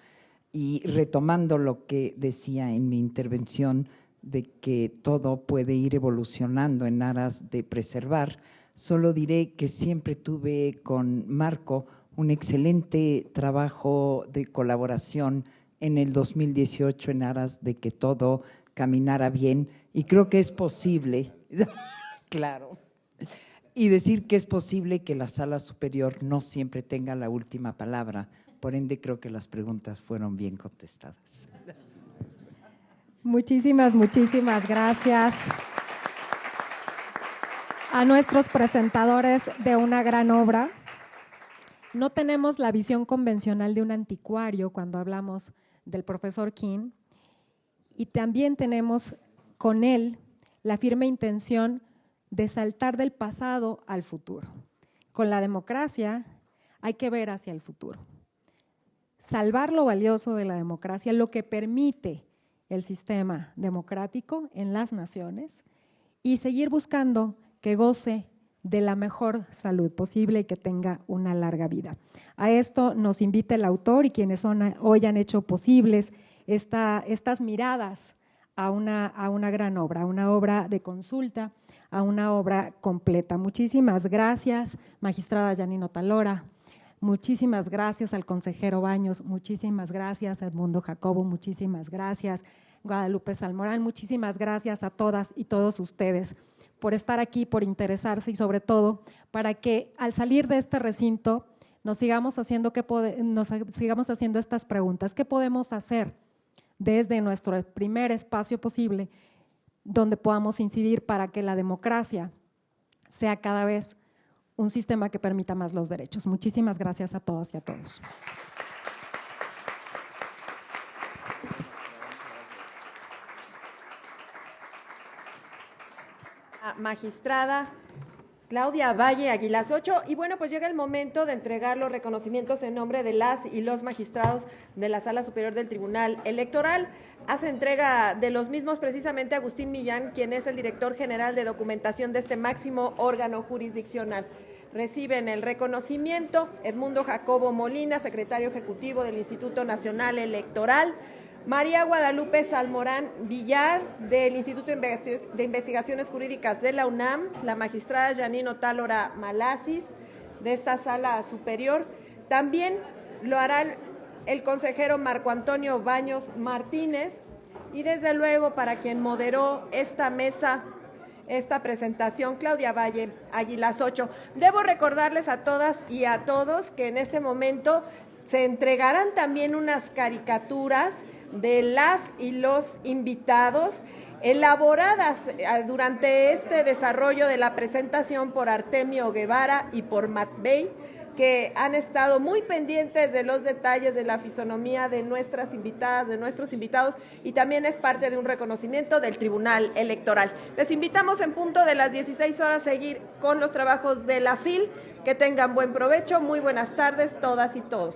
y retomando lo que decía en mi intervención de que todo puede ir evolucionando en aras de preservar, solo diré que siempre tuve con Marco un excelente trabajo de colaboración en el 2018 en aras de que todo caminara bien, y creo que es posible, claro, y decir que es posible que la Sala Superior no siempre tenga la última palabra. Por ende, creo que las preguntas fueron bien contestadas. Muchísimas gracias a nuestros presentadores de una gran obra. No tenemos la visión convencional de un anticuario cuando hablamos del profesor King, y también tenemos con él la firme intención de saltar del pasado al futuro. Con la democracia hay que ver hacia el futuro. Salvar lo valioso de la democracia, lo que permite el sistema democrático en las naciones y seguir buscando que goce de la mejor salud posible y que tenga una larga vida. A esto nos invita el autor y quienes hoy han hecho posibles estas miradas a una gran obra, a una obra de consulta, a una obra completa. Muchísimas gracias, magistrada Janine Otalora, muchísimas gracias al consejero Baños, muchísimas gracias Edmundo Jacobo, muchísimas gracias Guadalupe Salmorán, muchísimas gracias a todas y todos ustedes por estar aquí, por interesarse y sobre todo para que al salir de este recinto nos sigamos haciendo estas preguntas. ¿Qué podemos hacer desde nuestro primer espacio posible donde podamos incidir para que la democracia sea cada vez un sistema que permita más los derechos? Muchísimas gracias a todas y a todos. Magistrada Claudia Valle Aguilas Ochoa. Y bueno, pues llega el momento de entregar los reconocimientos en nombre de las y los magistrados de la Sala Superior del Tribunal Electoral. Hace entrega de los mismos precisamente Agustín Millán, quien es el director general de documentación de este máximo órgano jurisdiccional. Reciben el reconocimiento Edmundo Jacobo Molina, secretario ejecutivo del Instituto Nacional Electoral, María Guadalupe Salmorán Villar, del Instituto de Investigaciones Jurídicas de la UNAM, la magistrada Janine Otalora Malasis, de esta Sala Superior. También lo harán el consejero Marco Antonio Baños Martínez y desde luego para quien moderó esta mesa, esta presentación, Claudia Valle Aguilas Ochoa. Debo recordarles a todas y a todos que en este momento se entregarán también unas caricaturas de las y los invitados, elaboradas durante este desarrollo de la presentación por Artemio Guevara y por Matt Bay, que han estado muy pendientes de los detalles de la fisonomía de nuestras invitadas, de nuestros invitados, y también es parte de un reconocimiento del Tribunal Electoral. Les invitamos en punto de las 16 horas a seguir con los trabajos de la FIL. Que tengan buen provecho, muy buenas tardes todas y todos.